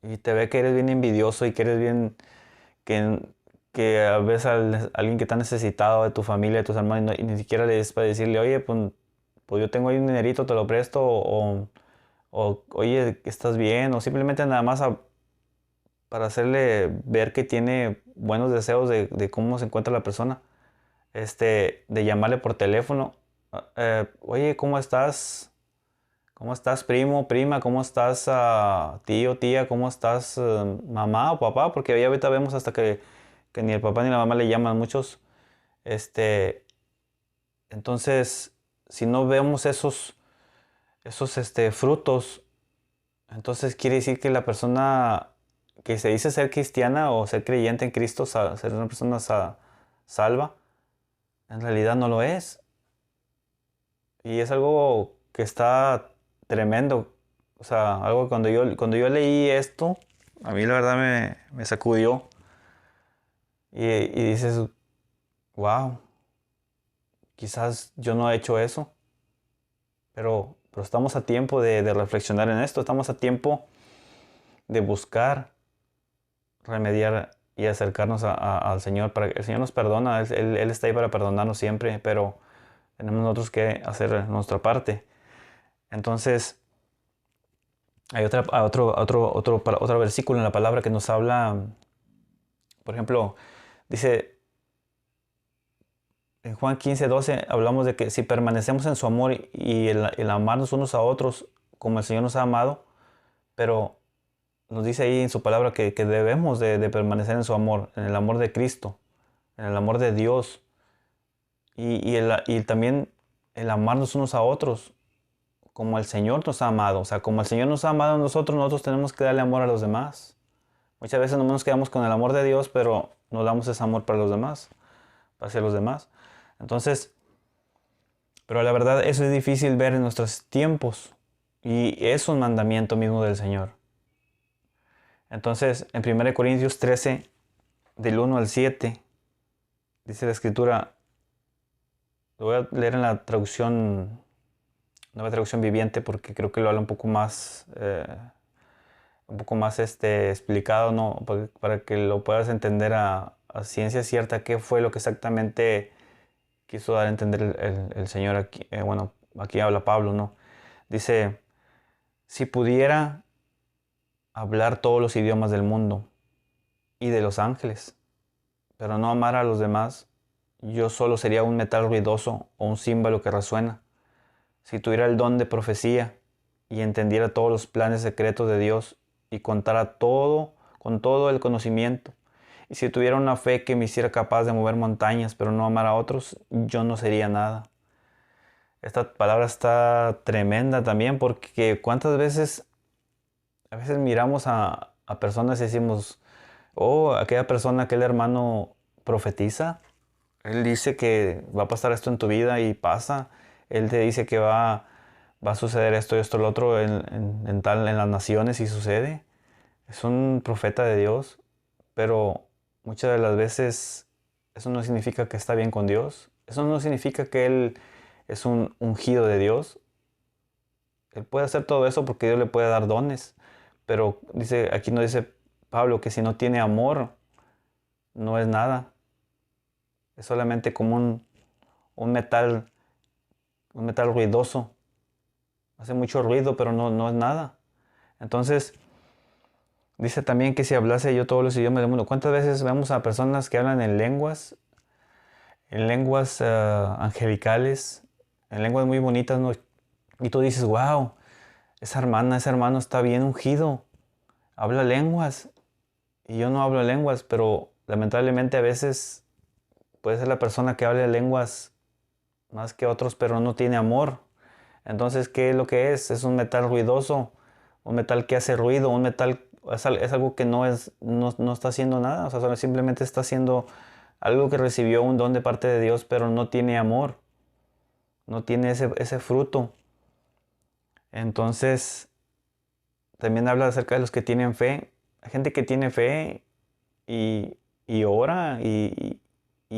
y te ve que eres bien envidioso y que eres bien, que, que a veces alguien que está necesitado de tu familia, de tus hermanos, y ni siquiera le es para decirle, oye, pues yo tengo ahí un dinerito, te lo presto, o oye, ¿estás bien? O simplemente nada más para hacerle ver que tiene buenos deseos de cómo se encuentra la persona, de llamarle por teléfono, oye, ¿cómo estás? ¿Cómo estás, primo, prima? ¿Cómo estás, tío, tía? ¿Cómo estás, mamá o papá? Porque ya ahorita vemos hasta que ni el papá ni la mamá le llaman muchos. Este, entonces, si no vemos esos frutos, entonces quiere decir que la persona que se dice ser cristiana o ser creyente en Cristo, ser una persona salva, en realidad no lo es. Y es algo que está tremendo. O sea, algo que cuando yo leí esto, a mí la verdad me sacudió. Y dices, wow, quizás yo no he hecho eso. Pero estamos a tiempo de reflexionar en esto. Estamos a tiempo de buscar remediar y acercarnos al Señor. Para que el Señor nos perdona. Él está ahí para perdonarnos siempre. Pero tenemos nosotros que hacer nuestra parte. Entonces, Hay otro versículo en la palabra que nos habla, por ejemplo, dice en Juan 15:12, hablamos de que si permanecemos en su amor y el amarnos unos a otros como el Señor nos ha amado, pero nos dice ahí en su palabra que debemos de permanecer en su amor, en el amor de Cristo, en el amor de Dios y también el amarnos unos a otros como el Señor nos ha amado. O sea, como el Señor nos ha amado a nosotros tenemos que darle amor a los demás. Muchas veces no nos quedamos con el amor de Dios, pero no damos ese amor para los demás, hacia los demás. Entonces, pero la verdad eso es difícil ver en nuestros tiempos y es un mandamiento mismo del Señor. Entonces, en 1 Corintios 13, del 1 al 7, dice la Escritura, lo voy a leer en la traducción, nueva traducción viviente, porque creo que lo habla un poco más explicado, ¿no? Para que lo puedas entender a ciencia cierta qué fue lo que exactamente quiso dar a entender el Señor aquí. Bueno, aquí habla Pablo, ¿no? Dice, si pudiera hablar todos los idiomas del mundo y de los ángeles, pero no amar a los demás, yo solo sería un metal ruidoso o un címbalo que resuena. Si tuviera el don de profecía y entendiera todos los planes secretos de Dios y contara todo con todo el conocimiento, y si tuviera una fe que me hiciera capaz de mover montañas pero no amar a otros, yo no sería nada. Esta palabra está tremenda también porque cuántas veces, a veces miramos a personas y decimos, oh, aquella persona, aquel hermano profetiza. Él dice que va a pasar esto en tu vida y pasa. Él te dice que va a suceder esto y esto, lo otro en las naciones y sucede. Es un profeta de Dios, pero muchas de las veces eso no significa que está bien con Dios. Eso no significa que Él es un ungido de Dios. Él puede hacer todo eso porque Dios le puede dar dones. Pero dice, aquí no dice Pablo que si no tiene amor, no es nada. Es solamente como un metal ruidoso. Hace mucho ruido, pero no es nada. Entonces, dice también que si hablase yo todos los idiomas del mundo. ¿Cuántas veces vemos a personas que hablan en lenguas angelicales, en lenguas muy bonitas, ¿no? Y tú dices, wow, esa hermana, ese hermano está bien ungido, habla lenguas. Y yo no hablo lenguas, pero lamentablemente a veces puede ser la persona que hable lenguas más que otros, pero no tiene amor. Entonces, ¿qué es lo que es? Es un metal ruidoso, un metal que hace ruido, un metal, es algo que no está haciendo nada, o sea, simplemente está haciendo algo que recibió un don de parte de Dios, pero no tiene amor, no tiene ese fruto. Entonces, también habla acerca de los que tienen fe. Hay gente que tiene fe y ora, y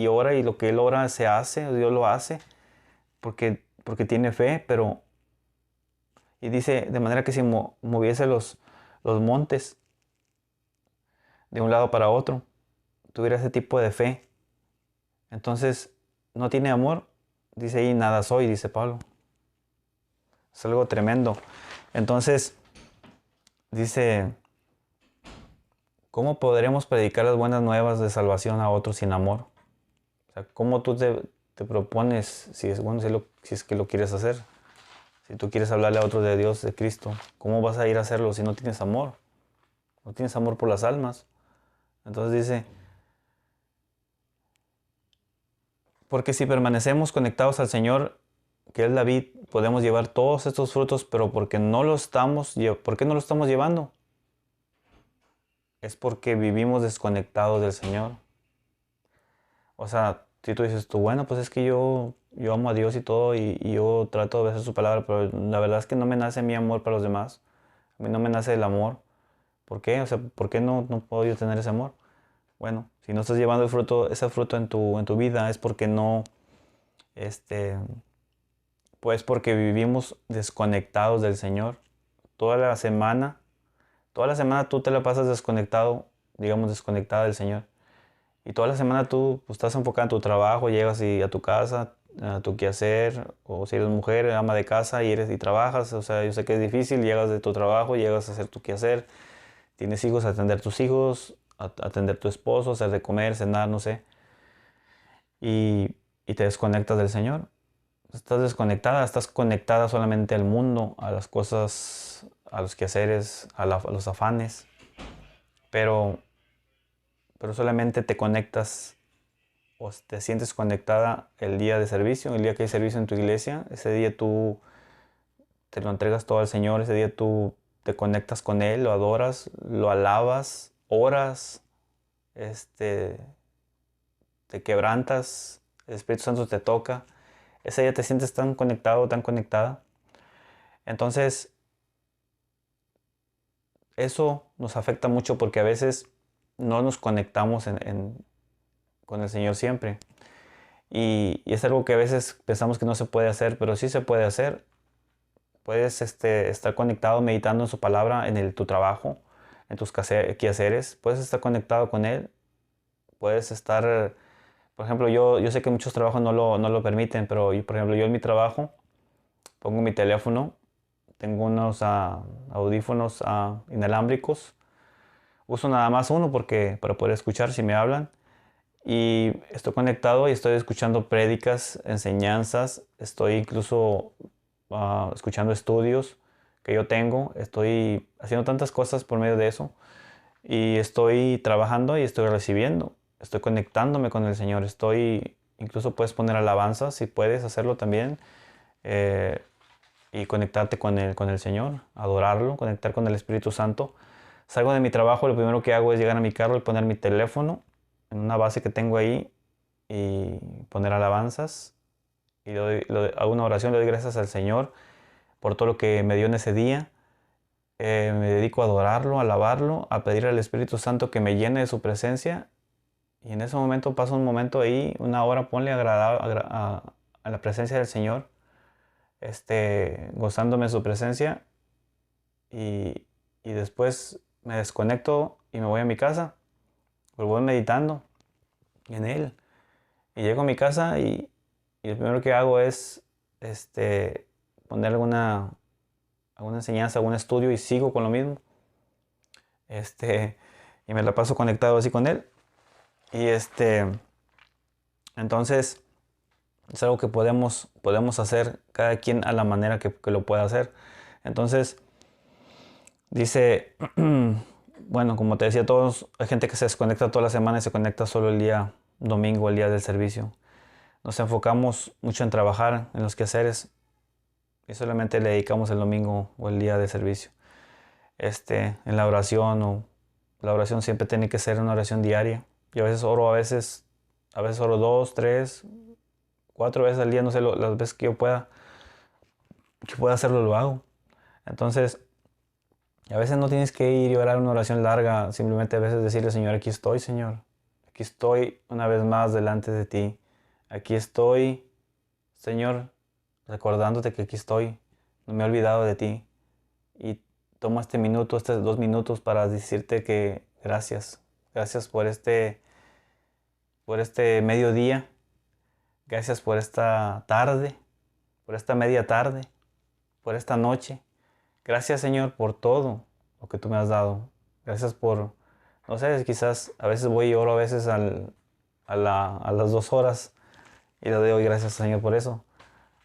ora, y lo que él ora se hace, Dios lo hace, porque tiene fe, pero, y dice, de manera que si moviese los montes de un lado para otro, tuviera ese tipo de fe. Entonces, no tiene amor, dice ahí, nada soy, dice Pablo. Es algo tremendo. Entonces, dice, ¿cómo podremos predicar las buenas nuevas de salvación a otros sin amor? O sea, ¿cómo tú te propones, si es que lo quieres hacer? Si tú quieres hablarle a otros de Dios, de Cristo, ¿cómo vas a ir a hacerlo si no tienes amor? No tienes amor por las almas. Entonces dice, porque si permanecemos conectados al Señor, que es la vid, podemos llevar todos estos frutos, pero ¿por qué no lo estamos llevando? Es porque vivimos desconectados del Señor. O sea, si tú dices tú, bueno, pues es que yo amo a Dios y todo, y yo trato de hacer su palabra, pero la verdad es que no me nace mi amor para los demás. A mí no me nace el amor. ¿Por qué? O sea, ¿por qué no puedo yo tener ese amor? Bueno, si no estás llevando ese fruto en tu vida, es porque no, pues porque vivimos desconectados del Señor. Toda la semana tú te la pasas desconectado, digamos desconectada del Señor. Y toda la semana tú pues, estás enfocado en tu trabajo, llegas a tu casa, a tu quehacer, o si eres mujer, ama de casa y trabajas, o sea, yo sé que es difícil, llegas de tu trabajo, llegas a hacer tu quehacer, tienes hijos, atender tus hijos, atender tu esposo, hacer de comer, cenar, no sé, y te desconectas del Señor. Estás desconectada, estás conectada solamente al mundo, a las cosas, a los quehaceres, a los afanes, pero, pero solamente te conectas o te sientes conectada el día de servicio, el día que hay servicio en tu iglesia, ese día tú te lo entregas todo al Señor, ese día tú te conectas con Él, lo adoras, lo alabas, oras, este, te quebrantas, el Espíritu Santo te toca, ese día te sientes tan conectado, tan conectada. Entonces, eso nos afecta mucho porque a veces no nos conectamos con el Señor siempre. Y es algo que a veces pensamos que no se puede hacer, pero sí se puede hacer. Puedes estar conectado meditando en su palabra tu trabajo, en tus quehaceres. Puedes estar conectado con Él. Puedes estar, por ejemplo, yo sé que muchos trabajos no lo permiten, pero por ejemplo, yo en mi trabajo pongo mi teléfono, tengo unos audífonos inalámbricos. Uso nada más uno para poder escuchar si me hablan. Y estoy conectado y estoy escuchando prédicas, enseñanzas, estoy incluso escuchando estudios que yo tengo, estoy haciendo tantas cosas por medio de eso y estoy trabajando y estoy recibiendo, estoy conectándome con el Señor, incluso puedes poner alabanzas si puedes hacerlo también eh, y conectarte con el Señor, adorarlo, conectar con el Espíritu Santo. Salgo de mi trabajo, lo primero que hago es llegar a mi carro y poner mi teléfono en una base que tengo ahí y poner alabanzas y hago una oración, le doy gracias al Señor por todo lo que me dio en ese día. Me dedico a adorarlo, a alabarlo, a pedir al Espíritu Santo que me llene de su presencia y en ese momento paso un momento ahí, una hora, ponle agradable a la presencia del Señor, gozándome de su presencia y, y después me desconecto y me voy a mi casa, voy meditando en Él. Y llego a mi casa y lo primero que hago es poner alguna enseñanza, algún estudio y sigo con lo mismo. Y me la paso conectado así con Él. Y entonces es algo que podemos hacer cada quien a la manera que lo pueda hacer. Entonces dice, bueno, como te decía, hay gente que se desconecta toda la semana y se conecta solo el día domingo, el día del servicio. Nos enfocamos mucho en trabajar, en los quehaceres y solamente le dedicamos el domingo o el día de servicio. En la oración la oración siempre tiene que ser una oración diaria. Yo a veces oro, a veces oro 2, 3, 4 veces al día, no sé, las veces que yo pueda hacerlo, lo hago. Entonces, a veces no tienes que ir y orar una oración larga, simplemente a veces decirle, Señor, aquí estoy, Señor. Aquí estoy una vez más delante de ti. Aquí estoy, Señor, recordándote que aquí estoy. No me he olvidado de ti. Y tomo este minuto, estos 2 minutos para decirte que gracias. Gracias por este mediodía. Gracias por esta tarde, por esta media tarde, por esta noche. Gracias, Señor, por todo lo que tú me has dado. Gracias no sé, quizás a veces voy y oro a veces a las 2 horas y le doy gracias, Señor, por eso.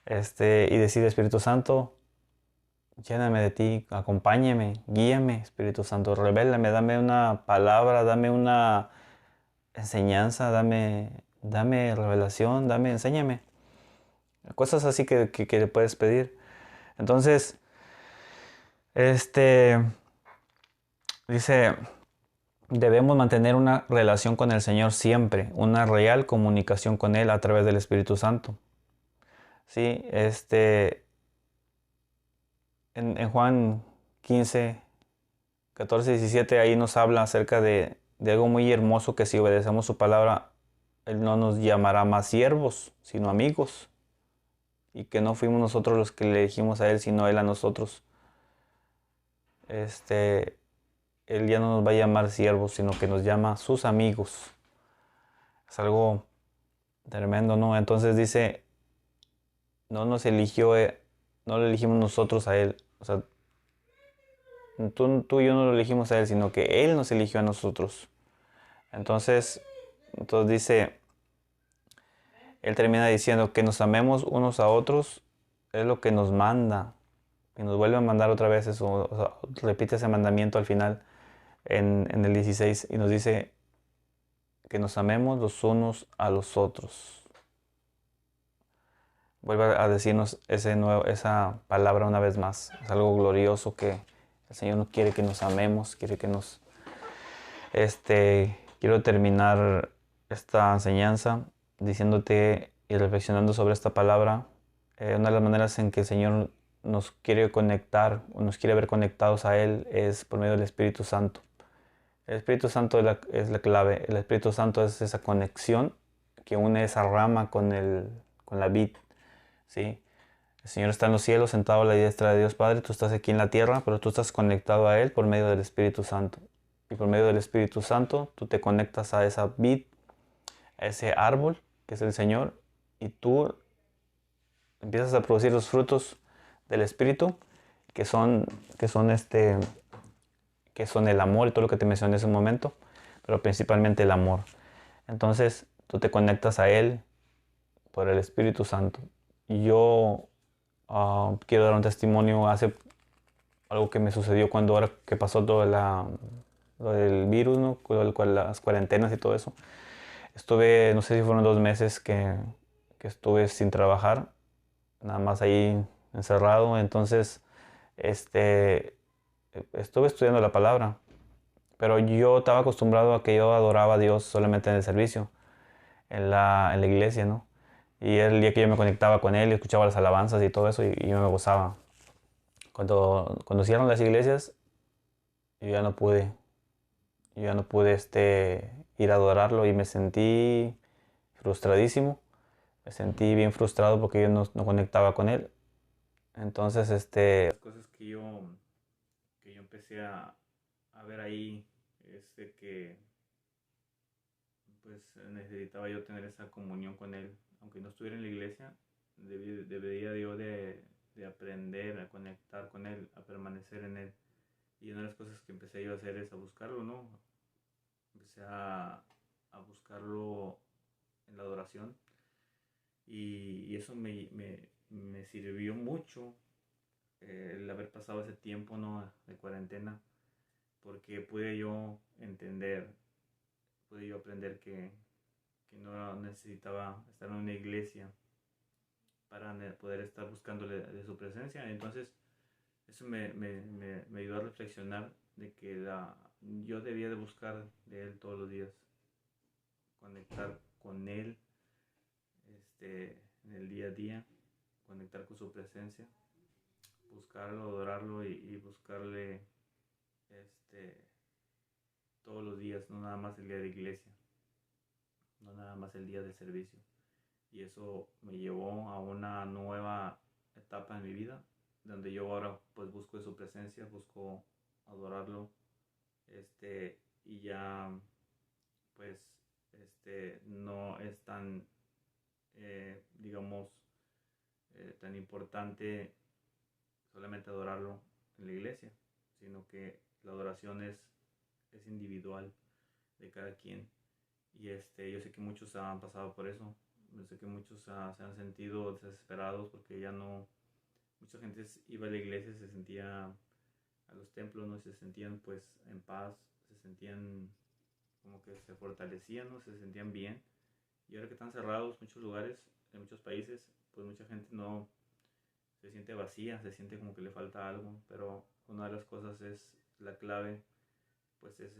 Y decir, Espíritu Santo, lléname de ti, acompáñame, guíame, Espíritu Santo, revélame, dame una palabra, dame una enseñanza, dame revelación, enséñame. Cosas así que le puedes pedir. Entonces, dice, debemos mantener una relación con el Señor siempre, una real comunicación con Él a través del Espíritu Santo. Sí, en Juan 15, 14, 17, ahí nos habla acerca de algo muy hermoso que si obedecemos su palabra, Él no nos llamará más siervos, sino amigos. Y que no fuimos nosotros los que le elegimos a Él, sino Él a nosotros. Él ya no nos va a llamar siervos, sino que nos llama sus amigos. Es algo tremendo, ¿no? Entonces dice, no nos eligió, no lo elegimos nosotros a Él. O sea, tú y yo no lo elegimos a Él, sino que Él nos eligió a nosotros. Entonces dice, Él termina diciendo que nos amemos unos a otros, es lo que nos manda. Y nos vuelve a mandar otra vez eso, o sea, repite ese mandamiento al final en el 16 y nos dice que nos amemos los unos a los otros. Vuelve a decirnos esa palabra una vez más. Es algo glorioso que el Señor no quiere que nos amemos, quiere que nos... Quiero terminar esta enseñanza diciéndote y reflexionando sobre esta palabra. Una de las maneras en que el Señor nos quiere conectar o nos quiere ver conectados a Él es por medio del Espíritu Santo. El Espíritu Santo es la clave. El Espíritu Santo es esa conexión que une esa rama con la vid. ¿Sí? El Señor está en los cielos, sentado a la diestra de Dios Padre. Tú estás aquí en la tierra, pero tú estás conectado a Él por medio del Espíritu Santo. Y por medio del Espíritu Santo tú te conectas a esa vid, a ese árbol que es el Señor, y tú empiezas a producir los frutos del Espíritu, que son el amor y todo lo que te mencioné en ese momento, pero principalmente el amor. Entonces tú te conectas a Él por el Espíritu Santo. Y yo quiero dar un testimonio hace algo que me sucedió cuando ahora que pasó todo lo del virus, ¿no? Con las cuarentenas y todo eso. Estuve, no sé si fueron 2 meses que estuve sin trabajar, nada más ahí encerrado. Entonces, estuve estudiando la palabra, pero yo estaba acostumbrado a que yo adoraba a Dios solamente en el servicio, en la iglesia, ¿no? Y era el día que yo me conectaba con Él y escuchaba las alabanzas y todo eso, y yo me gozaba. Cuando cierran las iglesias, yo ya no pude, ir a adorarlo y me sentí frustradísimo. Me sentí bien frustrado porque yo no conectaba con Él. Entonces, las cosas que yo empecé a ver ahí es de que pues necesitaba yo tener esa comunión con Él. Aunque no estuviera en la iglesia, debería yo de aprender a conectar con Él, a permanecer en Él. Y una de las cosas que empecé yo a hacer es a buscarlo, ¿no? Empecé a buscarlo en la adoración. Y eso me sirvió mucho, el haber pasado ese tiempo, ¿no? De cuarentena, porque pude yo entender, pude yo aprender que no necesitaba estar en una iglesia para poder estar buscándole de su presencia. Entonces eso me ayudó a reflexionar de que yo debía de buscar de Él todos los días, conectar con Él en el día a día, conectar con su presencia, buscarlo, adorarlo y buscarle todos los días, no nada más el día de iglesia, no nada más el día del servicio. Y eso me llevó a una nueva etapa en mi vida, donde yo ahora pues busco de su presencia, busco adorarlo, y ya pues no es tan, digamos, tan importante solamente adorarlo en la iglesia, sino que la adoración es individual de cada quien. Y yo sé que muchos han pasado por eso. Yo sé que muchos se han sentido desesperados porque ya no... Mucha gente iba a la iglesia, se sentía a los templos, ¿no? Se sentían pues en paz, se sentían como que se fortalecían, ¿no? Se sentían bien. Y ahora que están cerrados muchos lugares, en muchos países, pues mucha gente no se siente vacía, se siente como que le falta algo. Pero una de las cosas es la clave, pues es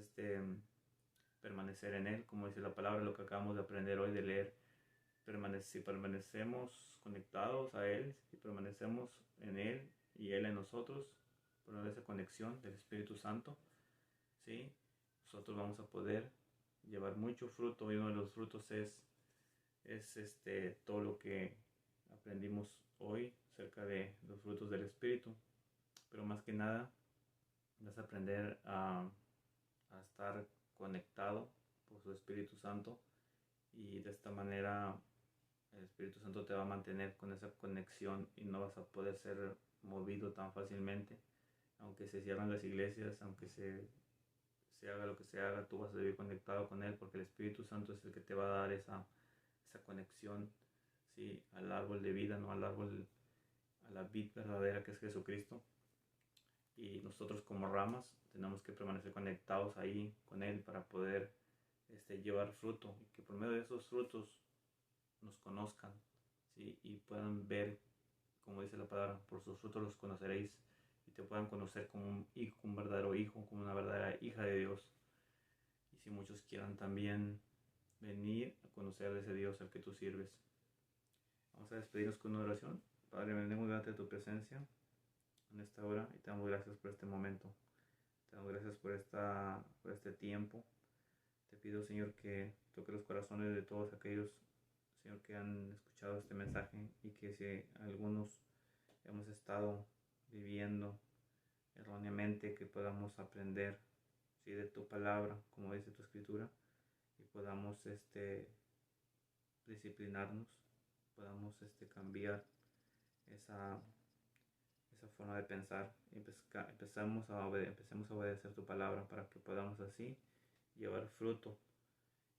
permanecer en Él, como dice la palabra, lo que acabamos de aprender hoy de leer. Si permanecemos conectados a Él, si permanecemos en Él y Él en nosotros, por medio de esa conexión del Espíritu Santo, ¿sí? Nosotros vamos a poder llevar mucho fruto, y uno de los frutos es todo lo que aprendimos hoy acerca de los frutos del Espíritu. Pero más que nada vas a aprender a estar conectado por su Espíritu Santo y de esta manera el Espíritu Santo te va a mantener con esa conexión y no vas a poder ser movido tan fácilmente. Aunque se cierran las iglesias, aunque se haga lo que se haga, tú vas a vivir conectado con Él, porque el Espíritu Santo es el que te va a dar esa conexión, ¿sí? Al árbol de vida, no al árbol, a la vid verdadera que es Jesucristo. Y nosotros como ramas tenemos que permanecer conectados ahí con Él para poder llevar fruto, y que por medio de esos frutos nos conozcan, ¿sí? Y puedan ver, como dice la palabra, por sus frutos los conoceréis, y te puedan conocer como un hijo, un verdadero hijo, como una verdadera hija de Dios. Y si muchos quieran también venir a conocer de ese Dios al que tú sirves. Vamos a despedirnos con una oración. Padre, venimos delante de tu presencia en esta hora y te damos gracias por este momento. Te damos gracias por este tiempo. Te pido, Señor, que toque los corazones de todos aquellos, Señor, que han escuchado este mensaje, y que si algunos hemos estado viviendo erróneamente, que podamos aprender, ¿sí?, de tu palabra, como dice tu escritura, y podamos disciplinarnos, podamos cambiar esa forma de pensar, y empecemos a obedecer tu palabra, para que podamos así llevar fruto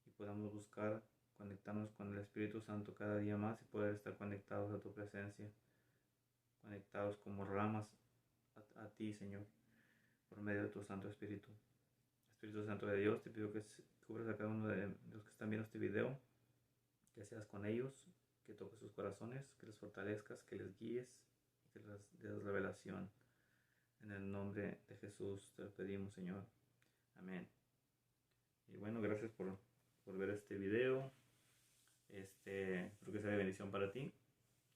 y podamos buscar conectarnos con el Espíritu Santo cada día más, y poder estar conectados a tu presencia, conectados como ramas a ti, Señor, por medio de tu Santo Espíritu. Espíritu Santo de Dios, te pido que cubras a cada uno de los que están viendo este video, que seas con ellos, que toques sus corazones, que les fortalezcas, que les guíes y que les des revelación. En el nombre de Jesús te lo pedimos, Señor. Amén. Y bueno, gracias por ver este video. Espero que sea de bendición para ti.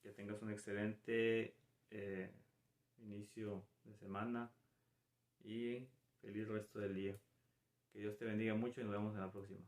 Que tengas un excelente inicio de semana y feliz resto del día. Que Dios te bendiga mucho y nos vemos en la próxima.